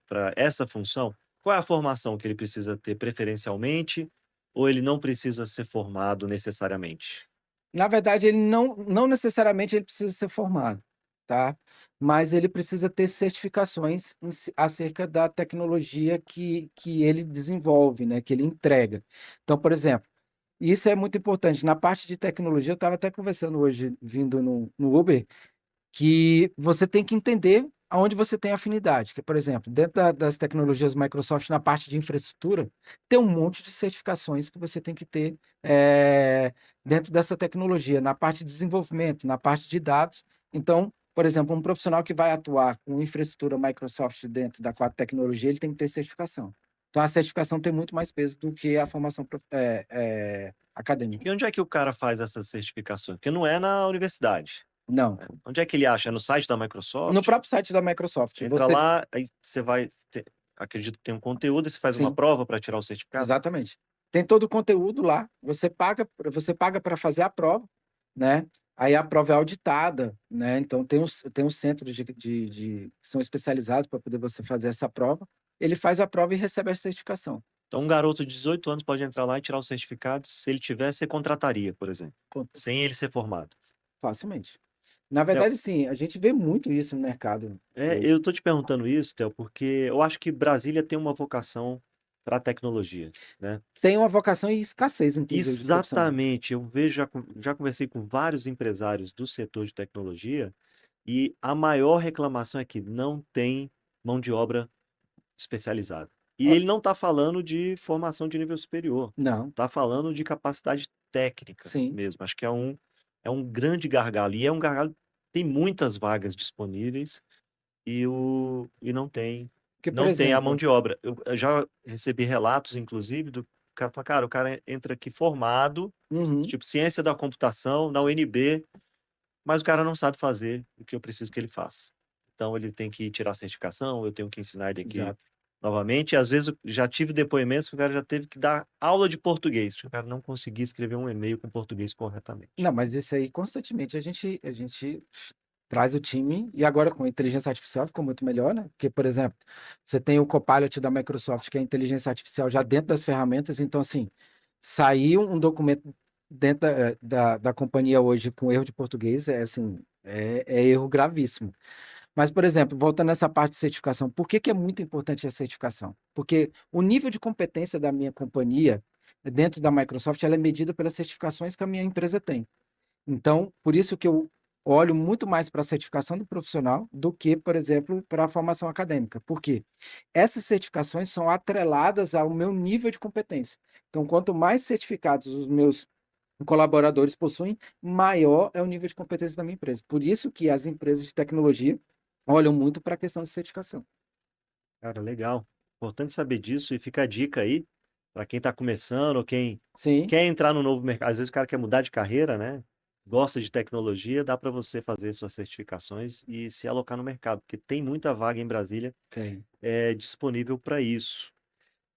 para essa função, qual é a formação que ele precisa ter preferencialmente, ou ele não precisa ser formado necessariamente? Na verdade, ele não necessariamente ele precisa ser formado, tá? Mas ele precisa ter certificações acerca da tecnologia que ele desenvolve, né? Que ele entrega. Então, por exemplo, isso é muito importante. Na parte de tecnologia, eu estava até conversando hoje, vindo no Uber, que você tem que entender aonde você tem afinidade. Que, por exemplo, dentro das tecnologias Microsoft, na parte de infraestrutura, tem um monte de certificações que você tem que ter dentro dessa tecnologia, na parte de desenvolvimento, na parte de dados. Então, por exemplo, um profissional que vai atuar com infraestrutura Microsoft dentro da Quatro Tecnologia, ele tem que ter certificação. Então, a certificação tem muito mais peso do que a formação acadêmica. E onde é que o cara faz essas certificações? Porque não é na universidade. Não. Né? Onde é que ele acha? É no site da No Microsoft? próprio site da Microsoft, Entra você. lá, aí você vai. Acredito que tem um conteúdo, e você faz uma Sim. prova para tirar o certificado? Exatamente. Tem todo o conteúdo lá. Você paga para fazer a prova, né? Aí a prova é auditada, né? Então tem uns centros que são especializados para poder você fazer essa prova. Ele faz a prova e recebe a certificação. Então, um garoto de 18 anos pode entrar lá e tirar o certificado. Se ele tivesse, você contrataria, por exemplo, Com- sem ele ser formado. Facilmente. Na Theo, verdade, sim, a gente vê muito isso no mercado hoje. eu tô te perguntando isso, Theo, porque eu acho que Brasília tem uma vocação para tecnologia, né? Tem uma vocação e escassez, inclusive, de profissionais. Exatamente. Eu vejo, já conversei com vários empresários do setor de tecnologia e a maior reclamação é que não tem mão de obra especializada. E Ó, ele não está falando de formação de nível superior, não, está falando de capacidade técnica sim. mesmo. Acho que é um grande gargalo. E é um gargalo, tem muitas vagas disponíveis e Porque, por não tem a mão exemplo, de obra. Eu já recebi relatos, inclusive, do cara falar, cara, o cara entra aqui formado, uhum, tipo ciência da computação, na UNB, mas o cara não sabe fazer o que eu preciso que ele faça. Então ele tem que tirar a certificação, eu tenho que ensinar ele aqui exato. novamente. E às vezes eu já tive depoimentos que o cara já teve que dar aula de português, porque o cara não conseguia escrever um e-mail com português corretamente. Não, mas isso aí, constantemente, a gente traz o time, e agora com a inteligência artificial ficou muito melhor, né? Porque, por exemplo, você tem o Copilot da Microsoft, que é a inteligência artificial já dentro das ferramentas, então, assim, saiu um documento dentro da companhia hoje com erro de português, é assim, é erro gravíssimo. Mas, por exemplo, voltando nessa parte de certificação, por que que é muito importante a certificação? Porque o nível de competência da minha companhia dentro da Microsoft, ela é medida pelas certificações que a minha empresa tem. Então, por isso que eu olho muito mais para a certificação do profissional do que, por exemplo, para a formação acadêmica. Por quê? Essas certificações são atreladas ao meu nível de competência. Então, quanto mais certificados os meus colaboradores possuem, maior é o nível de competência da minha empresa. Por isso que as empresas de tecnologia olham muito para a questão de certificação. Cara, legal. Importante saber disso e fica a dica aí para quem está começando ou quem Sim, quer entrar no novo mercado. Às vezes o cara quer mudar de carreira, né? Gosta de tecnologia, dá para você fazer suas certificações e se alocar no mercado, porque tem muita vaga em Brasília tem. disponível para isso.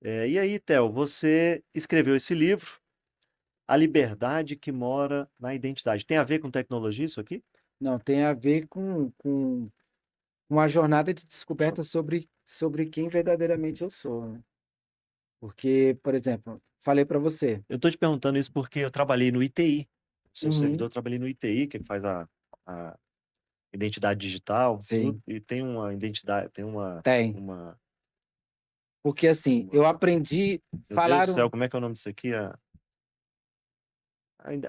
E aí, Theo, você escreveu esse livro, A Liberdade que Mora na Identidade. Tem a ver com tecnologia isso aqui? Não, tem a ver com uma jornada de Show. descoberta sobre quem verdadeiramente eu sou, né? Porque, por exemplo, falei para você. Eu estou te perguntando isso porque eu trabalhei no ITI. Sou servidor, Uhum, eu trabalhei no ITI, que faz a identidade digital, tudo, sim, e tem uma identidade, tem tem. Porque assim, eu uma- aprendi, meu Deus do céu, falaram, como é que é o nome disso aqui?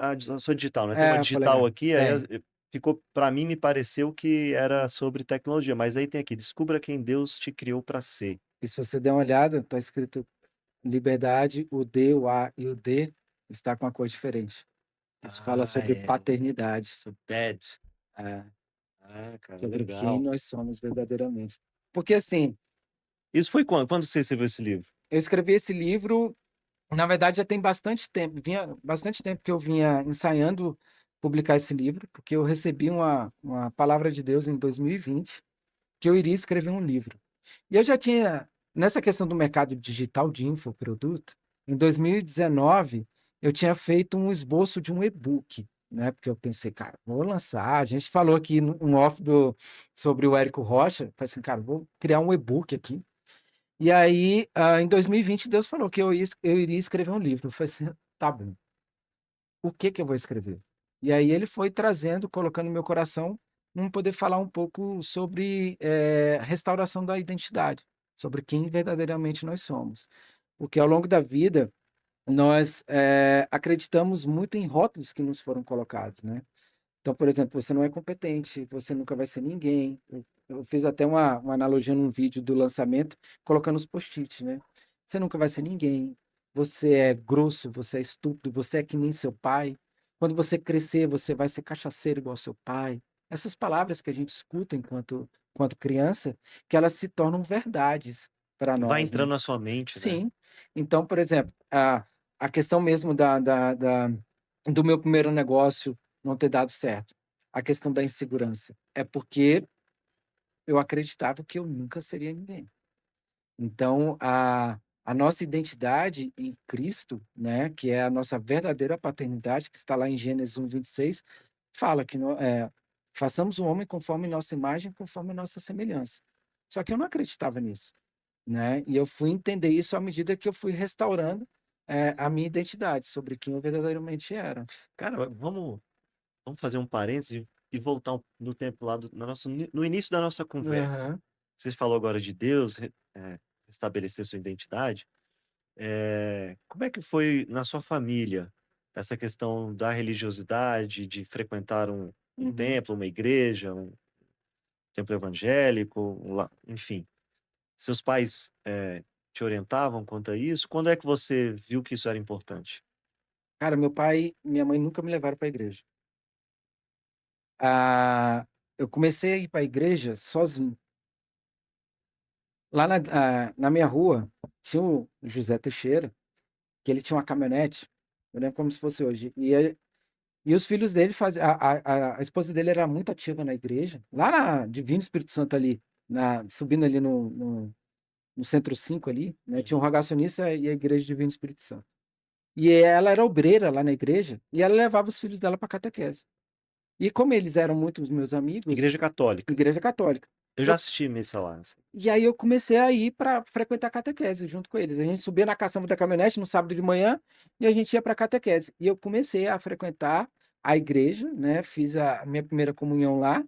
A sua digital, né? Tem uma foi digital legal. aqui, aí Tem. ficou, para mim, me pareceu que era sobre tecnologia, mas aí tem aqui, descubra quem Deus te criou para ser. E se você der uma olhada, tá escrito liberdade, o D, o A e o D está com uma cor diferente. Isso fala Ah, sobre é. paternidade, So dead. é, Ah, cara, sobre quem legal. nós somos verdadeiramente. Porque assim, Isso foi quando? Quando você escreveu esse livro? eu escrevi esse livro, na verdade já tem bastante tempo, vinha bastante tempo que eu vinha ensaiando publicar esse livro, porque eu recebi uma palavra de Deus em 2020 que eu iria escrever um livro. E eu já tinha, nessa questão do mercado digital de infoproduto, em 2019, eu tinha feito um esboço de um e-book, né? Porque eu pensei, cara, vou lançar. A gente falou aqui no off sobre o Érico Rocha, falei assim, cara, vou criar um e-book aqui. E aí, em 2020, Deus falou que eu iria escrever um livro. Eu falei assim, tá bom, o que que eu vou escrever? E aí ele foi trazendo, colocando no meu coração, vamos poder falar um pouco sobre restauração da identidade, sobre quem verdadeiramente nós somos. Porque ao longo da vida, nós acreditamos muito em rótulos que nos foram colocados, né? Então, por exemplo, você não é competente, você nunca vai ser ninguém. Eu fiz até uma analogia num vídeo do lançamento, colocando os post-its, né? Você nunca vai ser ninguém. Você é grosso, você é estúpido, você é que nem seu pai. Quando você crescer, você vai ser cachaceiro igual ao seu pai. Essas palavras que a gente escuta enquanto criança, que elas se tornam verdades para Vai nós, né? entrando na sua mente, né? Sim. Então, por exemplo, a questão mesmo do meu primeiro negócio não ter dado certo, a questão da insegurança, é porque eu acreditava que eu nunca seria ninguém. Então, a nossa identidade em Cristo, né, que é a nossa verdadeira paternidade, que está lá em Gênesis 1:26, fala que façamos o homem conforme nossa imagem, conforme nossa semelhança. Só que eu não acreditava nisso. né? E eu fui entender isso à medida que eu fui restaurando a minha identidade sobre quem eu verdadeiramente era. Cara, vamos fazer um parênteses e voltar no tempo lá no início da nossa conversa. Aham. Você falou agora de Deus, estabelecer sua identidade. Como é que foi na sua família essa questão da religiosidade, de frequentar um Uhum. templo, uma igreja, um templo evangélico, enfim. Seus pais, te orientavam quanto a isso? Quando é que você viu que isso era importante? Cara, meu pai e minha mãe nunca me levaram para a igreja. Ah, eu comecei a ir para a igreja sozinho. Lá na minha rua tinha o José Teixeira, que ele tinha uma caminhonete, eu lembro como se fosse hoje. E os filhos dele faziam. A esposa dele era muito ativa na igreja, lá na Divino Espírito Santo ali, subindo ali no Centro 5 ali, né? Tinha um rogacionista e a igreja Divino Espírito Santo. E ela era obreira lá na igreja, e ela levava os filhos dela para catequese. E como eles eram muito os meus amigos, Igreja católica. igreja católica. Eu já Eu, assisti missa lá, assim. e aí eu comecei a ir para frequentar a catequese junto com eles. A gente subia na caçamba da caminhonete no sábado de manhã e a gente ia para a catequese. E eu comecei a frequentar a igreja, né? Fiz a minha primeira comunhão lá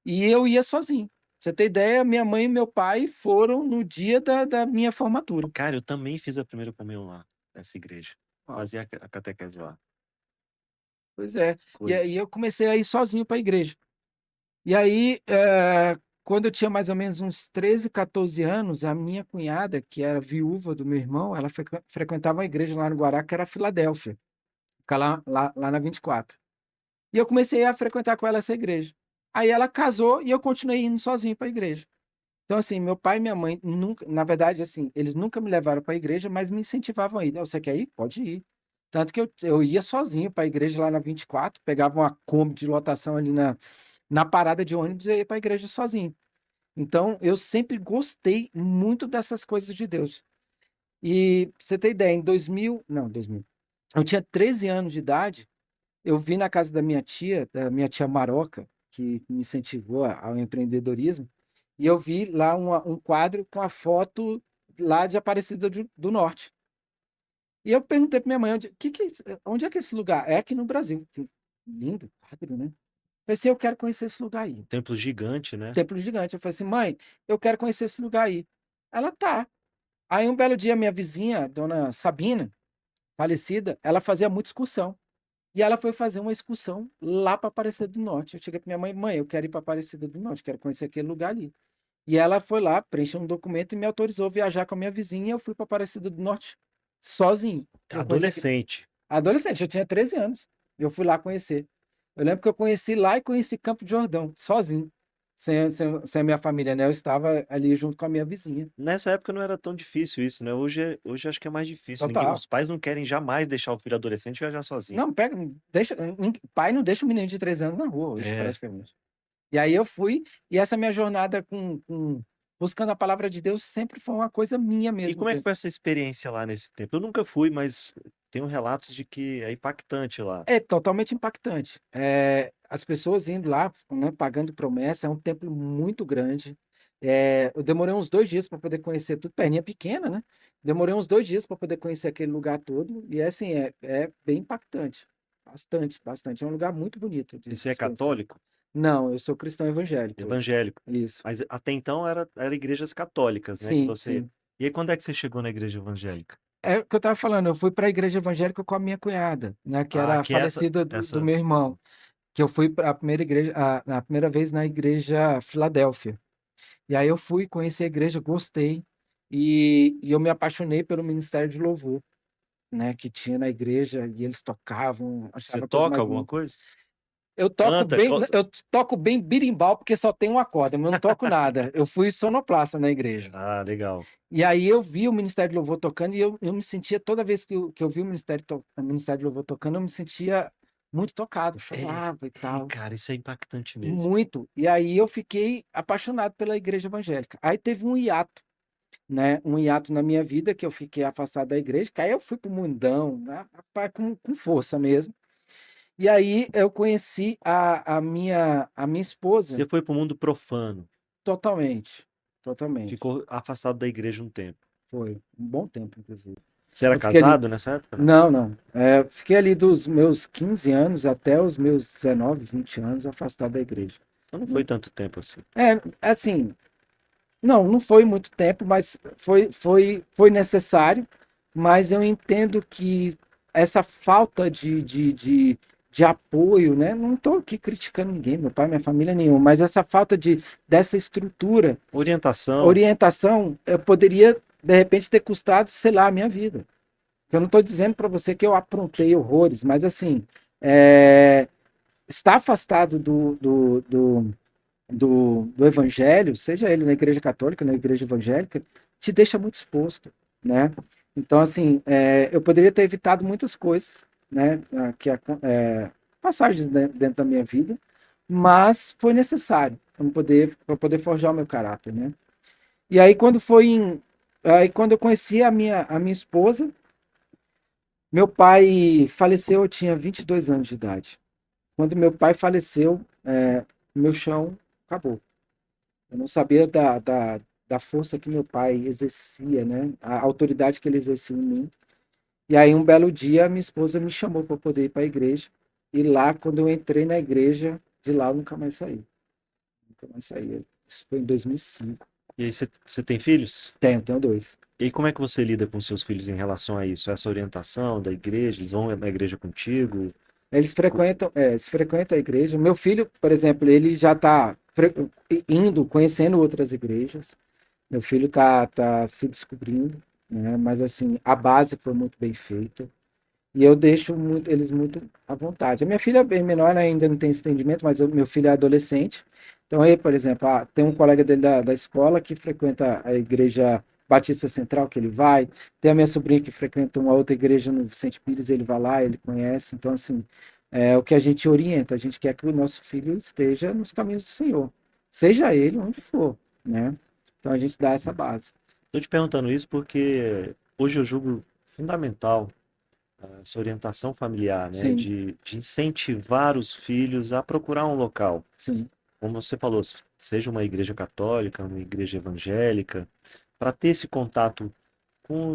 e eu ia sozinho. Pra você ter ideia, minha mãe e meu pai foram no dia da minha formatura. Cara, eu também fiz a primeira comunhão lá, nessa igreja. Ó, Fazia a catequese lá. pois é. E Coisa. aí eu comecei a ir sozinho para a igreja. E aí, quando eu tinha mais ou menos uns 13, 14 anos, a minha cunhada, que era viúva do meu irmão, ela frequentava uma igreja lá no Guará, que era Filadélfia, fica lá na 24. E eu comecei a frequentar com ela essa igreja. Aí ela casou e eu continuei indo sozinho para a igreja. Então, assim, meu pai e minha mãe nunca, na verdade, assim, eles nunca me levaram para a igreja, mas me incentivavam a ir. Você quer ir? Pode ir. Tanto que eu ia sozinho para a igreja lá na 24, pegava uma Kombi de lotação ali na parada de ônibus e ia para a igreja sozinho. Então, eu sempre gostei muito dessas coisas de Deus. E pra você ter ideia, em 2000, não, 2000, eu tinha 13 anos de idade, eu vi na casa da minha tia Maroca, que me incentivou ao empreendedorismo, e eu vi lá um quadro com a foto lá de Aparecida do Norte. E eu perguntei para minha mãe, onde é que é esse lugar? É aqui no Brasil. Lindo, quadro, né? Eu falei assim, eu quero conhecer esse lugar aí. Um templo gigante, né? Templo gigante. Eu falei assim, mãe, eu quero conhecer esse lugar aí. Ela tá. Aí um belo dia, minha vizinha, dona Sabina, falecida, ela fazia muita excursão. E ela foi fazer uma excursão lá para Aparecida do Norte. Eu cheguei para minha mãe, mãe, eu quero ir para Aparecida do Norte, quero conhecer aquele lugar ali. E ela foi lá, preencheu um documento e me autorizou a viajar com a minha vizinha. E eu fui para Aparecida do Norte sozinho. Eu conheci aqui. Adolescente. Adolescente, eu tinha 13 anos. Eu fui lá conhecer. Eu lembro que eu conheci lá e conheci Campo de Jordão, sozinho. Sem a minha família, né? Eu estava ali junto com a minha vizinha. Nessa época não era tão difícil isso, né? Hoje acho que é mais difícil. Total. Os pais não querem jamais deixar o filho adolescente viajar sozinho. Não, pega, deixa, pai não deixa o menino de 13 anos na rua hoje, É. praticamente. E aí eu fui, e essa minha jornada buscando a palavra de Deus sempre foi uma coisa minha E mesmo. como é que foi essa experiência lá nesse tempo? Eu nunca fui, mas tenho relatos de que é impactante lá. É totalmente impactante. As pessoas indo lá, né, pagando promessa, é um templo muito grande. Eu demorei uns 2 dias para poder conhecer tudo, perninha pequena, né? Demorei uns 2 dias para poder conhecer aquele lugar todo, e assim, é bem impactante. Bastante, bastante. É um lugar muito bonito E de você é se conhecer. católico? Não, eu sou cristão evangélico hoje. Evangélico. Isso. Mas até então era igrejas católicas, né? Que Sim, você. sim. E aí, quando é que você chegou na igreja evangélica? É o que eu estava falando, eu fui para a igreja evangélica com a minha cunhada, né, que Ah, era a que é essa, falecida do essa. meu irmão, que eu fui para a primeira igreja, na primeira vez na igreja Filadélfia. E aí eu fui conhecer a igreja, gostei, e eu me apaixonei pelo ministério de louvor, né, que tinha na igreja, e eles tocavam, Você achava a coisa toca mais alguma bonita. coisa? Eu toco Canta, bem, canta. eu toco bem birimbau porque só tem uma corda, mas eu não toco nada. Eu fui sonoplasta na igreja. Ah, legal. E aí eu vi o Ministério de Louvor tocando e eu me sentia, toda vez que eu vi o Ministério de Louvor tocando, eu me sentia muito tocado, chorava e tal, Cara, isso é impactante mesmo. muito. E aí eu fiquei apaixonado pela igreja evangélica. Aí teve um hiato, né? Um hiato na minha vida que eu fiquei afastado da igreja, que aí eu fui pro mundão, né? Rapaz, com força mesmo. E aí eu conheci a minha esposa Você foi pro mundo profano. totalmente. totalmente. Ficou afastado da igreja um tempo. Foi um bom tempo, inclusive. Você era Eu fiquei ali. casado nessa época? Não. Não, não. Fiquei ali dos meus 15 anos até os meus 19, 20 anos afastado da igreja. Então não foi tanto tempo assim. Assim, não foi muito tempo, mas foi necessário. Mas eu entendo que essa falta de apoio, né? Não estou aqui criticando ninguém, meu pai, minha família nenhuma, mas essa falta dessa estrutura, Orientação. orientação, eu poderia, de repente, ter custado, sei lá, a minha vida. Eu não estou dizendo para você que eu aprontei horrores, mas assim, estar afastado do evangelho, seja ele na igreja católica, na igreja evangélica, te deixa muito exposto, né? Então, assim, eu poderia ter evitado muitas coisas, né? Passagens dentro da minha vida, mas foi necessário para poder forjar o meu caráter, né? E aí, quando eu conheci a minha esposa, meu pai faleceu, eu tinha 22 anos de idade. Quando meu pai faleceu, meu chão acabou. Eu não sabia da força que meu pai exercia, né? A autoridade que ele exercia em mim. E aí, um belo dia, minha esposa me chamou para poder ir para a igreja. E lá, quando eu entrei na igreja, de lá eu nunca mais saí. Nunca mais saí. Isso foi em 2005. E aí você tem filhos? Tenho dois. E aí como é que você lida com seus filhos em relação a isso? Essa orientação da igreja? Eles vão na igreja contigo? Eles frequentam a igreja. Meu filho, por exemplo, ele já está indo, conhecendo outras igrejas. Meu filho tá se descobrindo, né? Mas assim, a base foi muito bem feita. E eu deixo eles muito à vontade. A minha filha é bem menor, ela ainda não tem esse entendimento, mas meu filho é adolescente. Então aí, por exemplo, tem um colega dele da escola que frequenta a igreja Batista Central, que ele vai. Tem a minha sobrinha que frequenta uma outra igreja no Vicente Pires, ele vai lá, ele conhece. Então, assim, é o que a gente orienta. A gente quer que o nosso filho esteja nos caminhos do Senhor, seja ele onde for, né? Então a gente dá essa base. Estou te perguntando isso porque hoje eu julgo fundamental essa orientação familiar, né? Sim, De incentivar os filhos a procurar um local. sim, Como você falou, seja uma igreja católica, uma igreja evangélica, para ter esse contato com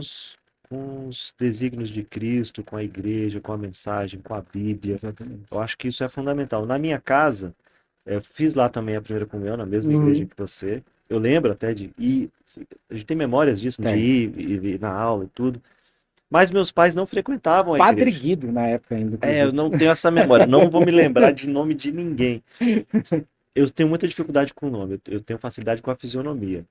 os desígnios de Cristo, com a igreja, com a mensagem, com a Bíblia. exatamente. Eu acho que isso é fundamental. Na minha casa, eu fiz lá também a primeira comunhão, na mesma igreja Uhum. que você. Eu lembro até de ir, a gente tem memórias disso, de Tem. ir na aula e tudo. Mas meus pais não frequentavam a Padre igreja. Guido, na época ainda, É, eu inclusive. não tenho essa memória, não vou me lembrar de nome de ninguém. Eu tenho muita dificuldade com o nome, eu tenho facilidade com a fisionomia.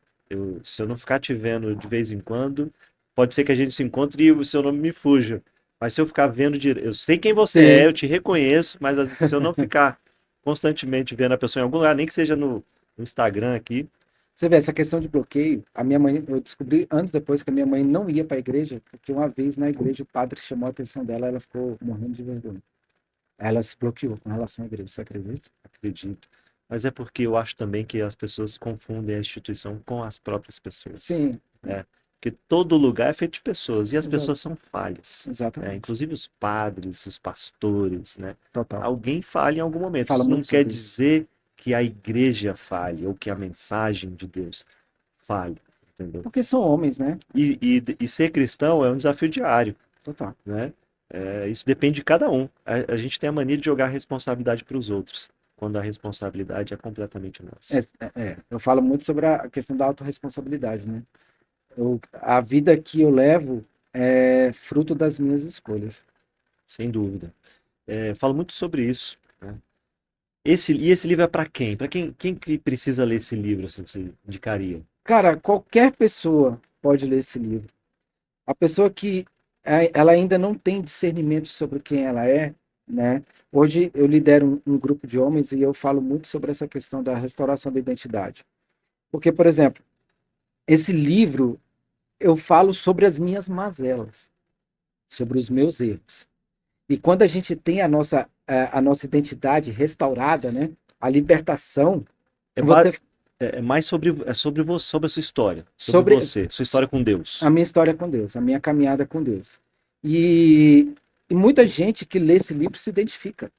Se eu não ficar te vendo de vez em quando, pode ser que a gente se encontre e o seu nome me fuja. Mas se eu ficar vendo direto, eu sei quem você é, Sim. eu te reconheço, mas se eu não ficar constantemente vendo a pessoa em algum lugar, nem que seja no Instagram aqui, Você vê, essa questão de bloqueio, a minha mãe, eu descobri anos depois que a minha mãe não ia para a igreja, porque uma vez na igreja o padre chamou a atenção dela, ela ficou morrendo de vergonha. Ela se bloqueou com relação à igreja, você acredita? acredito. Mas é porque eu acho também que as pessoas confundem a instituição com as próprias pessoas, Sim, né? Porque todo lugar é feito de pessoas e as exa- pessoas são falhas, né? exatamente. Inclusive os padres, os pastores, né? Total. Alguém falha em algum momento. Fala Isso não muito quer sobre isso. dizer que a igreja falhe ou que a mensagem de Deus falhe, entendeu? Porque são homens, né? E ser cristão é um desafio diário, Total. né? Isso depende de cada um. A gente tem a mania de jogar a responsabilidade para os outros, quando a responsabilidade é completamente nossa. Eu falo muito sobre a questão da autorresponsabilidade, né? A vida que eu levo é fruto das minhas escolhas. Sem dúvida. Falo muito sobre isso, né? E esse livro é para quem? Para quem que precisa ler esse livro, assim, você indicaria? Cara, qualquer pessoa pode ler esse livro. A pessoa que ela ainda não tem discernimento sobre quem ela é, né? Hoje eu lidero um grupo de homens e eu falo muito sobre essa questão da restauração da identidade. Porque, por exemplo, esse livro eu falo sobre as minhas mazelas, sobre os meus erros. E quando a gente tem a nossa identidade restaurada, né? A libertação, É, ba- você é mais sobre você, sobre a sua história, sobre sobre você, sua história com Deus. a minha história com Deus, a minha caminhada com Deus. E, e muita gente que lê esse livro se identifica.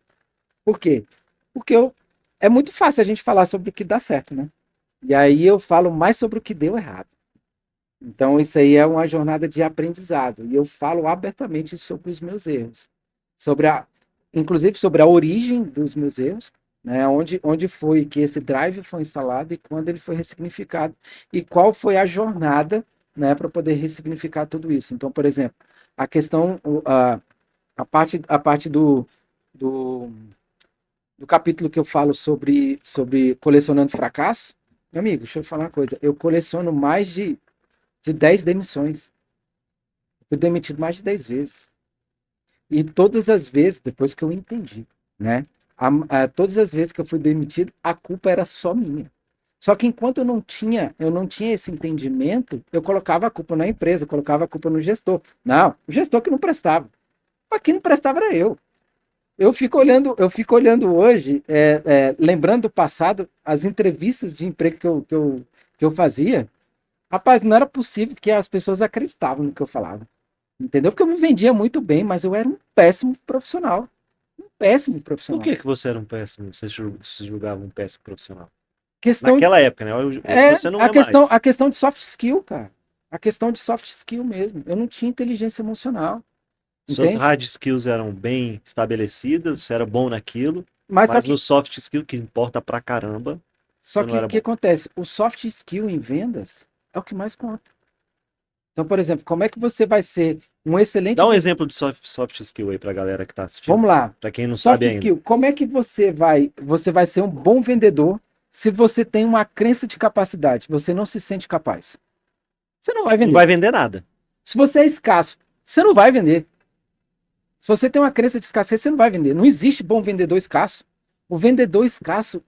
Por quê? Porque é muito fácil a gente falar sobre o que dá certo, né? E aí eu falo mais sobre o que deu errado. Então, isso aí é uma jornada de aprendizado. E eu falo abertamente sobre os meus erros. Sobre inclusive sobre a origem dos meus erros, né? Onde foi que esse drive foi instalado e quando ele foi ressignificado. E qual foi a jornada, né, para poder ressignificar tudo isso. Então, por exemplo, a questão, a parte do, do capítulo que eu falo sobre colecionando fracasso, meu amigo, deixa eu falar uma coisa. Eu coleciono mais de 10 demissões. Fui demitido mais de 10 vezes. E todas as vezes, depois que eu entendi, né? Todas as vezes que eu fui demitido, a culpa era só minha. Só que enquanto eu não tinha esse entendimento, eu colocava a culpa na empresa, eu colocava a culpa no gestor. Não, o gestor que não prestava. Mas quem não prestava era eu. Eu fico olhando hoje, lembrando do passado, as entrevistas de emprego que eu fazia. Rapaz, não era possível que as pessoas acreditavam no que eu falava. Entendeu? Porque eu me vendia muito bem, mas eu era um péssimo profissional. Um péssimo Por profissional. que que você era um péssimo, você se julgava um péssimo profissional? Questão Naquela época, né? Hoje é você não a é questão, mais. a questão de soft skill, cara. A questão de soft skill mesmo. Eu não tinha inteligência emocional, Suas entende? hard skills eram bem estabelecidas, você era bom naquilo, Mas só mas no que, soft skill, que importa pra caramba, só você não que o era que bom. acontece? O soft skill em vendas é o que mais conta. Então, por exemplo, como é que você vai ser um excelente Dá um vendedor? exemplo de soft skill aí pra galera que tá assistindo. Vamos lá. Pra quem não Soft sabe ainda. skill. Como é que você vai ser um bom vendedor se você tem uma crença de capacidade? Você não se sente capaz. Você não vai Não vender. vai vender nada. Se você é escasso, você não vai vender. Se você tem uma crença de escassez, você não vai vender. Não existe bom vendedor escasso. O vendedor escasso,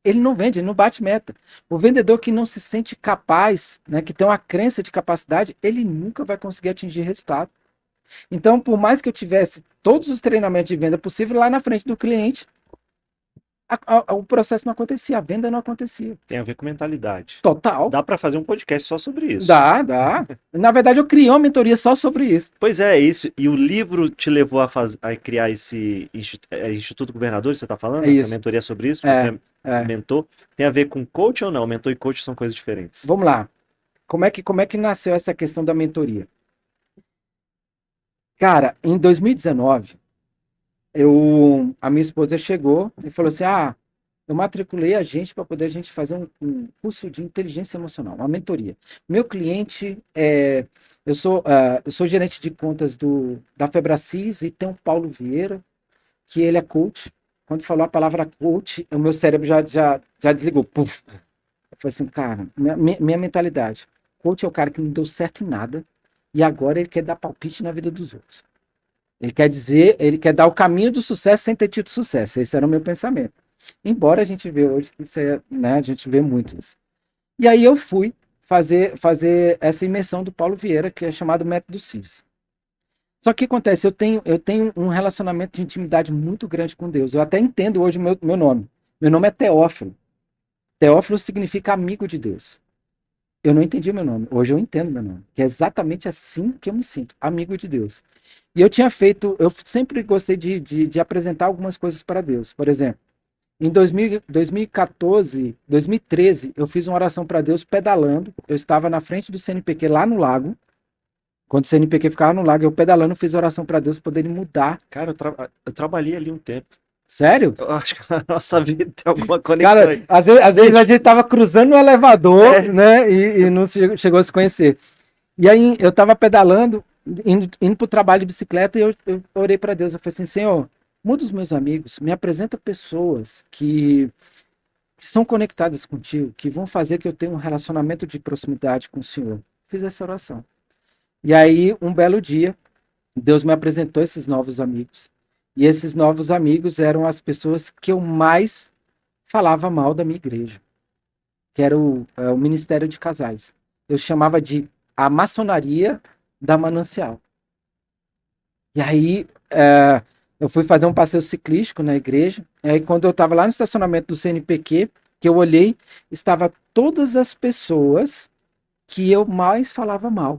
ele não vende, ele não bate meta. O vendedor que não se sente capaz, né, que tem uma crença de capacidade, ele nunca vai conseguir atingir resultado. Então, por mais que eu tivesse todos os treinamentos de venda possível lá na frente do cliente, o processo não acontecia, a venda não acontecia. Tem a ver com mentalidade. Total. Dá pra fazer um podcast só sobre isso. Dá, dá. Na verdade, eu criei uma mentoria só sobre isso. Pois é, isso. E o livro te levou a criar esse Instituto Governador, você está É falando? Essa isso. mentoria sobre isso? Você É, é é. mentor? Tem a ver com coach ou não? Mentor e coach são coisas diferentes. Vamos lá. Como é que nasceu essa questão da mentoria? Cara, em 2019, a minha esposa chegou e falou assim: Ah, eu matriculei a gente para poder a gente fazer um curso de inteligência emocional, uma mentoria. Meu cliente eu sou gerente de contas da Febracis e tem o Paulo Vieira, que ele é coach. Quando falou a palavra coach, o meu cérebro já desligou. Puf. Eu falei assim, cara, minha mentalidade. Coach é o cara que não deu certo em nada e agora ele quer dar palpite na vida dos outros. Ele quer dar o caminho do sucesso sem ter tido sucesso. Esse era o meu pensamento. Embora a gente vê hoje que isso é, né, a gente vê muito isso. E aí eu fui fazer essa imersão do Paulo Vieira, que é chamado Método CIS. Só que o que acontece, eu tenho um relacionamento de intimidade muito grande com Deus. Eu até entendo hoje o meu nome. Meu nome é Teófilo. Teófilo significa amigo de Deus. Eu não entendi o meu nome. Hoje eu entendo meu nome. Que é exatamente assim que eu me sinto, amigo de Deus. E eu sempre gostei de apresentar algumas coisas para Deus. Por exemplo, em 2014, 2013, eu fiz uma oração para Deus pedalando. Eu estava na frente do CNPq lá no lago. Quando o CNPq ficava no lago, eu pedalando, fiz oração para Deus poder mudar. Cara, eu trabalhei ali um tempo. Sério? Eu acho que a nossa vida tem alguma conexão Cara, aí. às vezes a gente tava cruzando no elevador, É, né? E não chegou a se conhecer. E aí eu tava pedalando, indo pro trabalho de bicicleta, e eu orei para Deus. Eu falei assim, Senhor, muda os meus amigos, me apresenta pessoas que são conectadas contigo, que vão fazer que eu tenha um relacionamento de proximidade com o Senhor. Fiz essa oração. E aí, um belo dia, Deus me apresentou esses novos amigos. E esses novos amigos eram as pessoas que eu mais falava mal da minha igreja, que era o Ministério de Casais. Eu chamava de a maçonaria da Manancial. E aí, eu fui fazer um passeio ciclístico na igreja. E aí, quando eu estava lá no estacionamento do CNPq, que eu olhei, estava todas as pessoas que eu mais falava mal,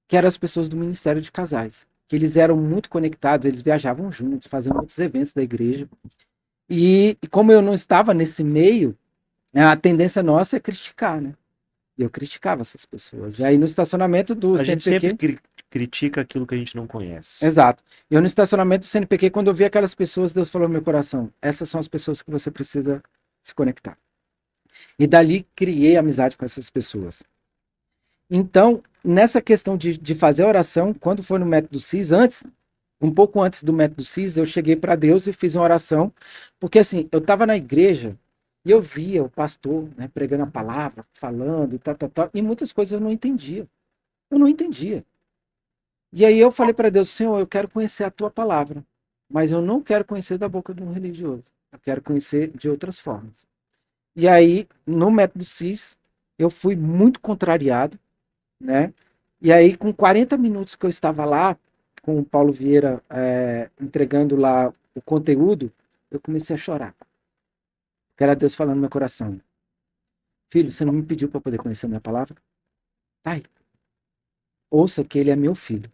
que eram as pessoas do Ministério de Casais. Que eles eram muito conectados, eles viajavam juntos, faziam muitos eventos da igreja. E como eu não estava nesse meio, A tendência nossa é criticar, né? E eu criticava essas pessoas. E aí no estacionamento do A gente sempre CNPq, critica aquilo que a gente não conhece. exato. E eu no estacionamento do CNPq, quando eu vi aquelas pessoas, Deus falou no meu coração: essas são as pessoas que você precisa se conectar. E dali criei amizade com essas pessoas. Então, nessa questão de fazer a oração, quando foi no método CIS, um pouco antes do método CIS, eu cheguei para Deus e fiz uma oração, porque assim, eu estava na igreja e eu via o pastor, né, pregando a palavra, falando, e muitas coisas eu não entendia. Eu não entendia. E aí eu falei para Deus: Senhor, eu quero conhecer a tua palavra, mas eu não quero conhecer da boca de um religioso. Eu quero conhecer de outras formas. E aí, no método CIS, eu fui muito contrariado, né? E aí, com 40 minutos que eu estava lá, com o Paulo Vieira entregando lá o conteúdo, eu comecei a chorar. Que era Deus falando no meu coração: Filho, você não me pediu para poder conhecer a minha palavra? Tá aí. Ouça que ele é meu filho.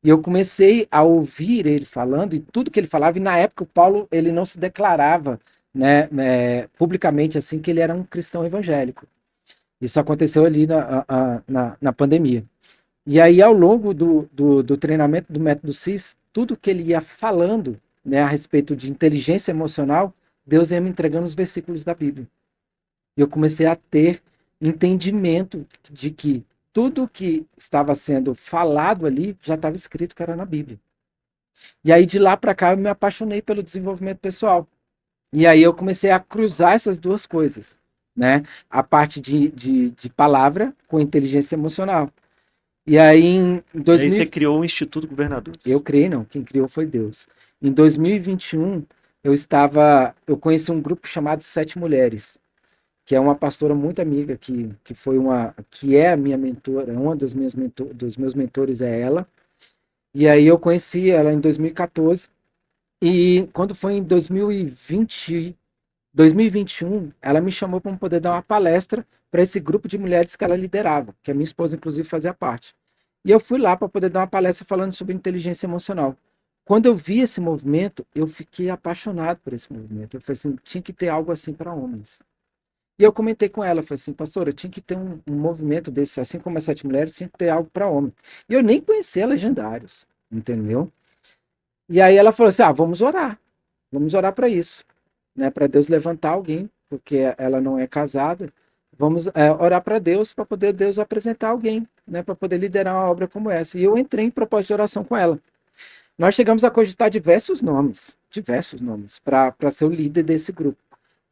E eu comecei a ouvir ele falando e tudo que ele falava. E na época o Paulo ele não se declarava, né, publicamente assim que ele era um cristão evangélico. Isso aconteceu ali na pandemia. E aí, ao longo do treinamento do método CIS, tudo que ele ia falando, né, a respeito de inteligência emocional, Deus ia me entregando os versículos da Bíblia. E eu comecei a ter entendimento de que tudo que estava sendo falado ali já estava escrito que era na Bíblia. E aí, de lá para cá, eu me apaixonei pelo desenvolvimento pessoal. E aí eu comecei a cruzar essas duas coisas, né? A parte de palavra com inteligência emocional. E aí, em E aí você 2000, criou o Instituto eu Governadores. criei, não, quem criou foi Deus. Em 2021, eu conheci um grupo chamado Sete Mulheres, que é uma pastora muito amiga, que é a minha mentora, uma dos meus mentores é ela. E aí eu conheci ela em 2014, e quando foi em 2021, ela me chamou para poder dar uma palestra para esse grupo de mulheres que ela liderava, que a minha esposa, inclusive, fazia parte. E eu fui lá para poder dar uma palestra falando sobre inteligência emocional. Quando eu vi esse movimento, eu fiquei apaixonado por esse movimento. Eu falei assim: tinha que ter algo assim para homens. E eu comentei com ela, falei assim: pastora, tinha que ter um movimento desse, assim como as Sete Mulheres, tinha que ter algo para homem. E eu nem conhecia legendários, entendeu? E aí ela falou assim: vamos orar para isso, né, para Deus levantar alguém, porque ela não é casada. Vamos orar para Deus, para poder Deus apresentar alguém, né, para poder liderar uma obra como essa. E eu entrei em propósito de oração com ela. Nós chegamos a cogitar diversos nomes, para ser o líder desse grupo.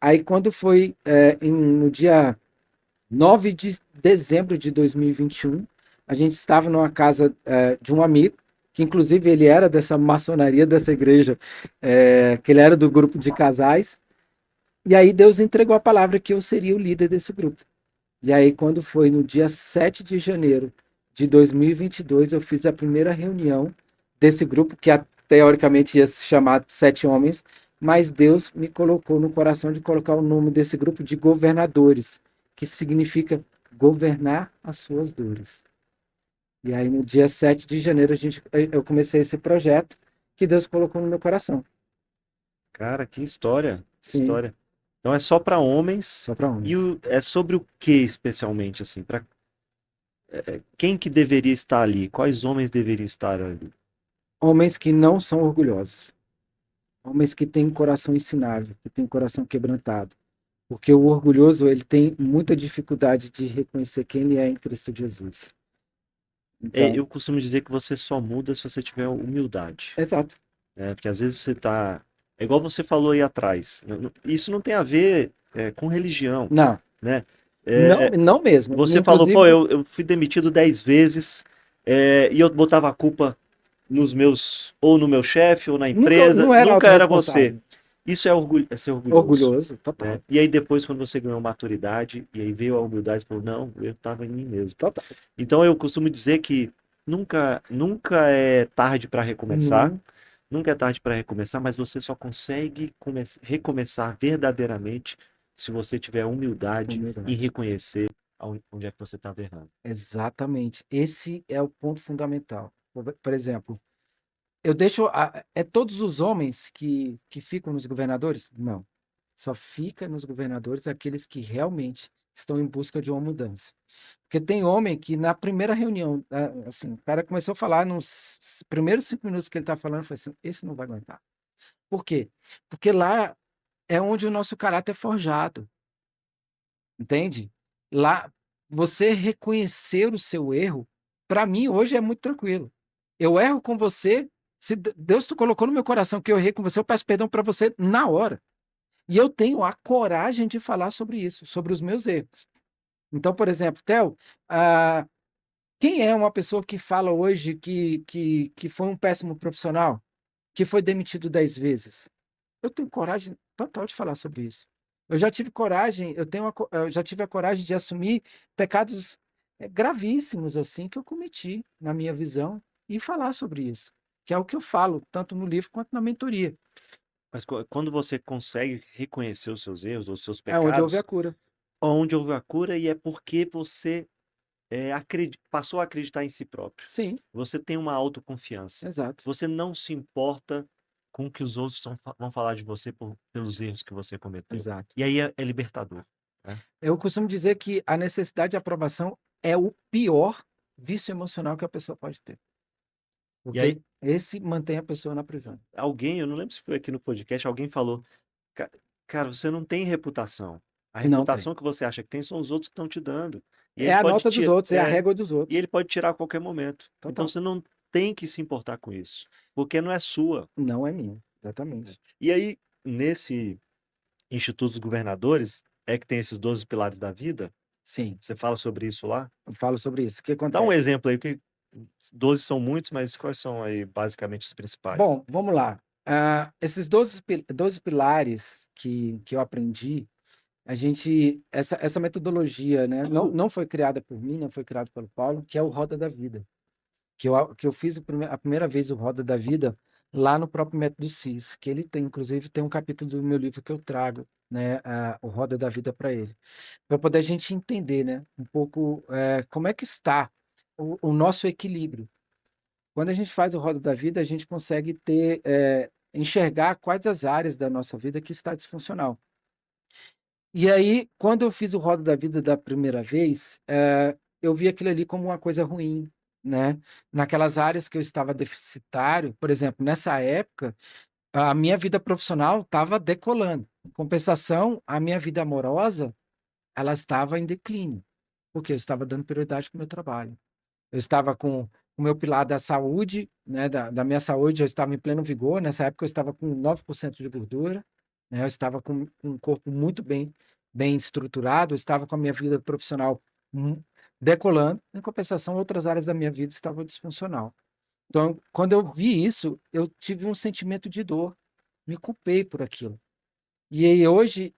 Aí, quando foi no dia 9 de dezembro de 2021, a gente estava numa casa de um amigo, que inclusive ele era dessa maçonaria dessa igreja, que ele era do grupo de casais, e aí Deus entregou a palavra que eu seria o líder desse grupo. E aí, quando foi no dia 7 de janeiro de 2022, eu fiz a primeira reunião desse grupo, que teoricamente ia se chamar Sete Homens, mas Deus me colocou no coração de colocar o nome desse grupo de governadores, que significa governar as suas dores. E aí, no dia 7 de janeiro, eu comecei esse projeto que Deus colocou no meu coração. Cara, que história, que Sim, história. Então é só para homens só para e homens. é sobre o que especialmente assim, para quem que deveria estar ali? Quais homens deveriam estar ali? Homens que não são orgulhosos. Homens que têm um coração ensinável, que têm um coração quebrantado. Porque o orgulhoso, ele tem muita dificuldade de reconhecer quem ele é em Cristo Jesus. Então, Eu costumo dizer que você só muda se você tiver humildade, exato. né? Porque às vezes você tá, é igual você falou aí atrás, isso não tem a ver com religião, Não, né? não, É, não mesmo. você falou, pô, Inclusive, eu fui demitido 10 vezes, e eu botava a culpa nos meus, ou no meu chefe, ou na nunca, empresa, não era nunca era você. autorresponsável. Isso é orgulho, é ser orgulhoso, Orgulhoso, né? total. E aí depois, quando você ganhou maturidade, e aí veio a humildade, você falou, não, eu estava em mim mesmo. Total. Então eu costumo dizer que nunca é tarde para recomeçar, Não, nunca é tarde para recomeçar, mas você só consegue recomeçar verdadeiramente se você tiver humildade em humildade. reconhecer onde é que você está errando. Exatamente. Esse é o ponto fundamental. Por exemplo, eu deixo. É todos os homens que ficam nos governadores? Não. Só fica nos governadores aqueles que realmente estão em busca de uma mudança. Porque tem homem que na primeira reunião, assim, o cara começou a falar nos primeiros 5 minutos que ele está falando, eu falei assim, esse não vai aguentar. Por quê? Porque lá é onde o nosso caráter é forjado, entende? Lá, você reconhecer o seu erro, para mim hoje é muito tranquilo. Eu erro com você, se Deus te colocou no meu coração que eu errei com você, eu peço perdão para você na hora. E eu tenho a coragem de falar sobre isso, sobre os meus erros. Então, por exemplo, Theo, ah, quem é uma pessoa que fala hoje que foi um péssimo profissional, que foi demitido 10 vezes? Eu tenho coragem total de falar sobre isso. Eu já tive coragem, eu já tive a coragem de assumir pecados gravíssimos assim que eu cometi na minha visão e falar sobre isso, que é o que eu falo tanto no livro quanto na mentoria. Mas quando você consegue reconhecer os seus erros ou os seus É onde houve a pecados, cura. onde houve a cura e é porque você passou a acreditar em si próprio. Sim, Você tem uma autoconfiança. exato, Você não se importa com o que os outros vão falar de você pelos erros que você cometeu. exato. E aí é libertador, né? Eu costumo dizer que a necessidade de aprovação é o pior vício emocional que a pessoa pode ter, E aí porque esse mantém a pessoa na prisão. alguém, eu não lembro se foi aqui no podcast, alguém falou, "Ca- cara, você não tem reputação. A Não tem. reputação que você acha que tem são os outros que estão te dando. E É ele a pode nota dos te, outros, é a é, régua dos e outros. ele pode tirar a qualquer momento. Então Total. você não tem que se importar com isso, porque não é sua. Não é minha, exatamente. E aí, nesse Instituto dos Governadores, é que tem esses 12 pilares da vida. Sim, Você fala sobre isso lá? eu falo sobre isso. O que Dá um acontece? exemplo aí, que 12 são muitos, mas quais são aí basicamente os principais? Bom, vamos lá. Esses 12 pilares que eu aprendi, essa metodologia, né, não foi criada por mim, não foi criada pelo Paulo, que é o Roda da Vida. Que eu fiz a primeira vez o Roda da Vida lá no próprio Método CIS, que ele tem, inclusive, tem um capítulo do meu livro que eu trago, né, o Roda da Vida para ele, para poder a gente entender, né, um pouco como é que está o nosso equilíbrio. Quando a gente faz o Roda da Vida, a gente consegue enxergar quais as áreas da nossa vida que está disfuncional. E aí, quando eu fiz o Roda da Vida da primeira vez, eu vi aquilo ali como uma coisa ruim, né? Naquelas áreas que eu estava deficitário, por exemplo, nessa época, a minha vida profissional estava decolando. Em compensação, a minha vida amorosa, ela estava em declínio, porque eu estava dando prioridade para o meu trabalho. Eu estava com o meu pilar da saúde, né, da minha saúde, eu estava em pleno vigor. Nessa época, eu estava com 9% de gordura, né, eu estava com um corpo muito bem estruturado, eu estava com a minha vida profissional hum, decolando. Em compensação, outras áreas da minha vida estavam disfuncional. Então, quando eu vi isso, eu tive um sentimento de dor, me culpei por aquilo. E aí hoje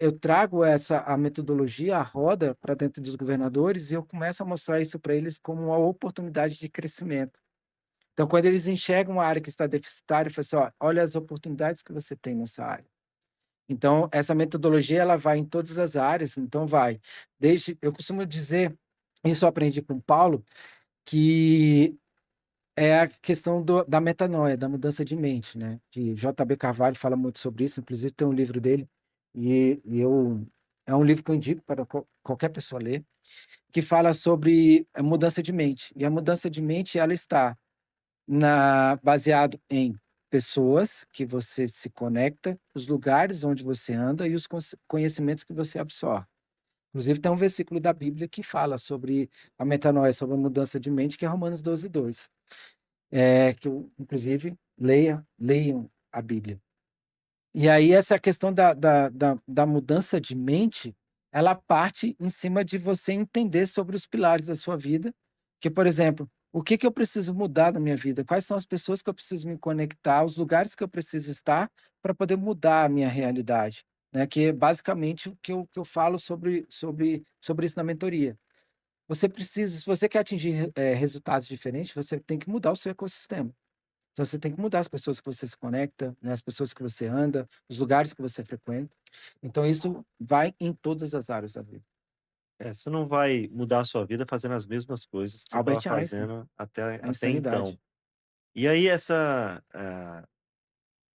eu trago a metodologia, a roda, para dentro dos governadores e eu começo a mostrar isso para eles como uma oportunidade de crescimento. Então, quando eles enxergam uma área que está deficitária, eu falo assim, ó, olha as oportunidades que você tem nessa área. Então, essa metodologia ela vai em todas as áreas, então vai eu costumo dizer, isso eu aprendi com o Paulo, que é a questão da metanoia, da mudança de mente, né? Que J.B. Carvalho fala muito sobre isso, inclusive tem um livro dele, é um livro que eu indico para qualquer pessoa ler, que fala sobre a mudança de mente. E a mudança de mente, ela está baseado em pessoas que você se conecta, os lugares onde você anda e os conhecimentos que você absorve. Inclusive, tem um versículo da Bíblia que fala sobre a metanoia, sobre a mudança de mente, que é Romanos 12:2. Inclusive, leiam a Bíblia. E aí, essa questão da mudança de mente, ela parte em cima de você entender sobre os pilares da sua vida, que, por exemplo, o que eu preciso mudar na minha vida? Quais são as pessoas que eu preciso me conectar, os lugares que eu preciso estar para poder mudar a minha realidade, né? Que é basicamente o que eu falo sobre isso na mentoria. Se você quer atingir resultados diferentes, você tem que mudar o seu ecossistema. Então, você tem que mudar as pessoas que você se conecta, né, as pessoas que você anda, os lugares que você frequenta. Então, isso vai em todas as áreas da vida. Você não vai mudar a sua vida fazendo as mesmas coisas que você estava Albert Einstein, fazendo até, a até então. insanidade. E aí,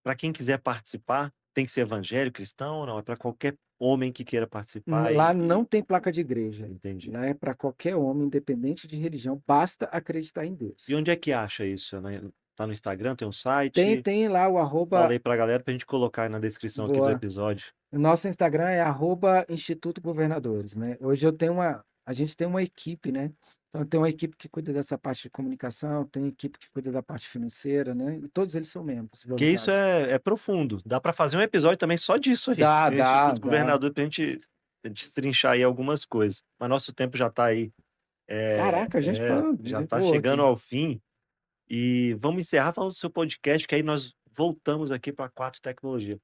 para quem quiser participar, tem que ser evangélico, cristão, não? É para qualquer homem que queira participar Lá não tem placa de igreja. Entendi. Lá é para qualquer homem, independente de religião, basta acreditar em Deus. E onde é que acha isso? Tá no Instagram, tem um Tem, site? tem lá o Fala arroba. aí pra galera pra gente colocar aí na descrição aqui do Boa. episódio. O nosso Instagram é arroba Instituto Governadores, né? Hoje a gente tem uma equipe, né? Então tem uma equipe que cuida dessa parte de comunicação, tem equipe que cuida da parte financeira, né? E todos eles são membros Porque isso voluntários. é profundo. Dá pra fazer um episódio também só disso aí. Dá, Do dá, Instituto dá. Governador pra gente destrinchar aí algumas coisas. Mas nosso tempo já tá aí. Caraca, a Já gente tá voou chegando aqui. ao fim. E vamos encerrar falando do seu podcast, que aí nós voltamos aqui para Quatro Tecnologia.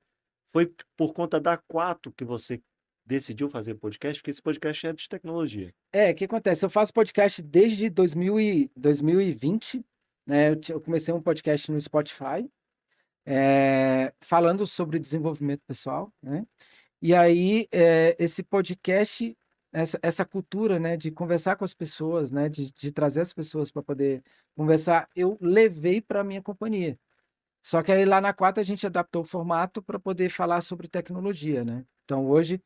Foi por conta da Quatro que você decidiu fazer podcast? Porque esse podcast é de tecnologia. O que acontece? Eu faço podcast desde 2020, né? Eu comecei um podcast no Spotify, falando sobre desenvolvimento pessoal, né? E aí, esse podcast, essa cultura, né, de conversar com as pessoas, né, de trazer as pessoas para poder conversar, eu levei para a minha companhia. Só que aí lá na Quatro a gente adaptou o formato para poder falar sobre tecnologia, né? Então hoje,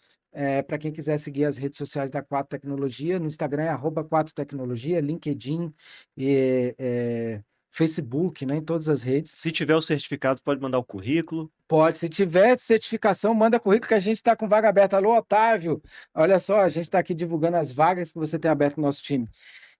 para quem quiser seguir as redes sociais da Quatro Tecnologia, no Instagram é @Quatro Tecnologia, LinkedIn, Facebook, né, em todas as redes. Se tiver o certificado, pode mandar o currículo. Pode, se tiver certificação, manda currículo que a gente está com vaga aberta. Alô, Otávio, olha só, a gente está aqui divulgando as vagas que você tem aberto no nosso time.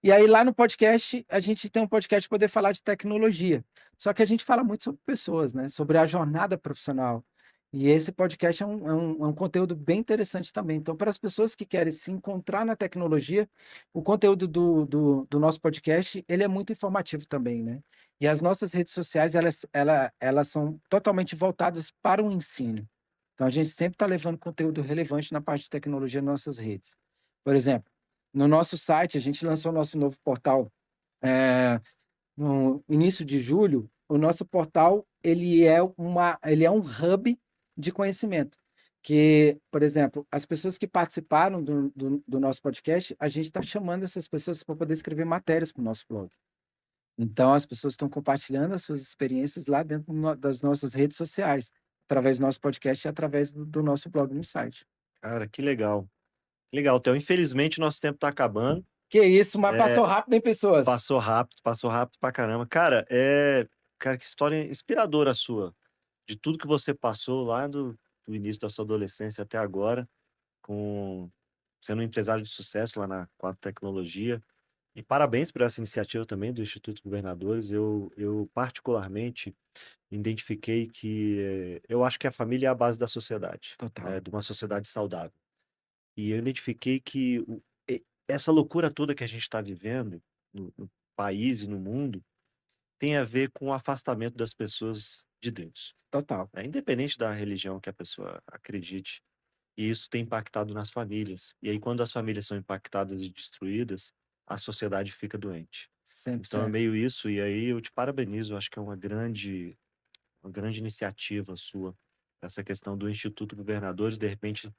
E aí, lá no podcast, a gente tem um podcast para poder falar de tecnologia. Só que a gente fala muito sobre pessoas, né? Sobre a jornada profissional. E esse podcast é um conteúdo bem interessante também. Então, para as pessoas que querem se encontrar na tecnologia, o conteúdo do nosso podcast, ele é muito informativo também, né? E as nossas redes sociais, elas são totalmente voltadas para o ensino. Então, a gente sempre está levando conteúdo relevante na parte de tecnologia nas nossas redes. Por exemplo, no nosso site, a gente lançou nosso novo portal no início de julho. O nosso portal ele é um hub de conhecimento. Que, por exemplo, as pessoas que participaram do nosso podcast, a gente está chamando essas pessoas para poder escrever matérias para o nosso blog. Então, as pessoas estão compartilhando as suas experiências lá dentro das nossas redes sociais, através do nosso podcast e através do nosso blog no site. Cara, que legal. Legal, Theo. Infelizmente, nosso tempo tá acabando. Que isso, mas É, passou rápido, hein, pessoas? passou rápido pra caramba. Cara, que história inspiradora a sua. De tudo que você passou lá do início da sua adolescência até agora, com sendo um empresário de sucesso lá na Quatro Tecnologia. E parabéns por essa iniciativa também do Instituto Governadores. Eu particularmente identifiquei que eu acho que a família é a base da sociedade, Total. né, de uma sociedade saudável. E eu identifiquei que essa loucura toda que a gente está vivendo no país e no mundo tem a ver com o afastamento das pessoas de Deus, Total. né? Independente da religião que a pessoa acredite. E isso tem impactado nas famílias. E aí, quando as famílias são impactadas e destruídas, a sociedade fica doente. Então é 100%. meio isso, e aí eu te parabenizo, eu acho que é uma grande iniciativa sua, essa questão do Instituto Governadores. De repente,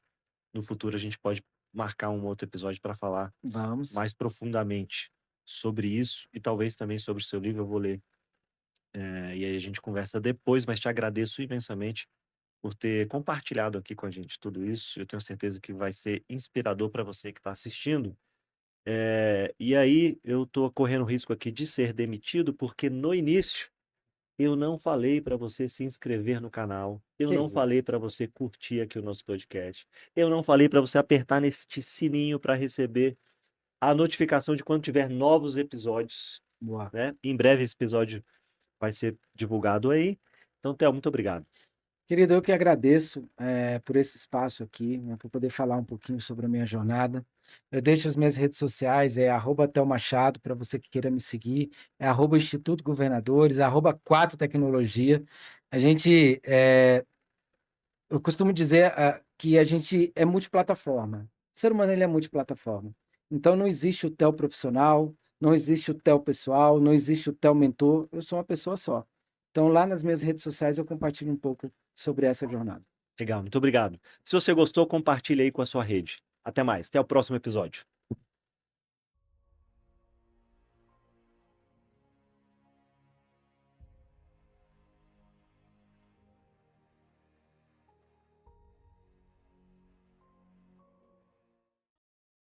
no futuro, a gente pode marcar um outro episódio para falar Vamos. mais profundamente sobre isso e talvez também sobre o seu livro. Eu vou ler. E aí a gente conversa depois, mas te agradeço imensamente por ter compartilhado aqui com a gente tudo isso. Eu tenho certeza que vai ser inspirador para você que está assistindo. E aí eu estou correndo risco aqui de ser demitido, porque no início eu não falei para você se inscrever no canal, eu Que não falei isso. para você curtir aqui o nosso podcast, eu não falei para você apertar neste sininho para receber a notificação de quando tiver novos episódios, Boa. né? Em breve esse episódio vai ser divulgado aí. Então, Theo, muito obrigado. Querido, eu que agradeço por esse espaço aqui, né, para poder falar um pouquinho sobre a minha jornada. Eu deixo as minhas redes sociais, @Theo Machado, para você que queira me seguir, @Instituto Governadores, @Quatro Tecnologia. A gente, eu costumo dizer que a gente é multiplataforma. O ser humano ele é multiplataforma. Então não existe o Theo profissional, não existe o Theo pessoal, não existe o Theo mentor. Eu sou uma pessoa só. Então lá nas minhas redes sociais eu compartilho um pouco sobre essa jornada. Legal, muito obrigado. Se você gostou, compartilhe aí com a sua rede. Até mais, até o próximo episódio.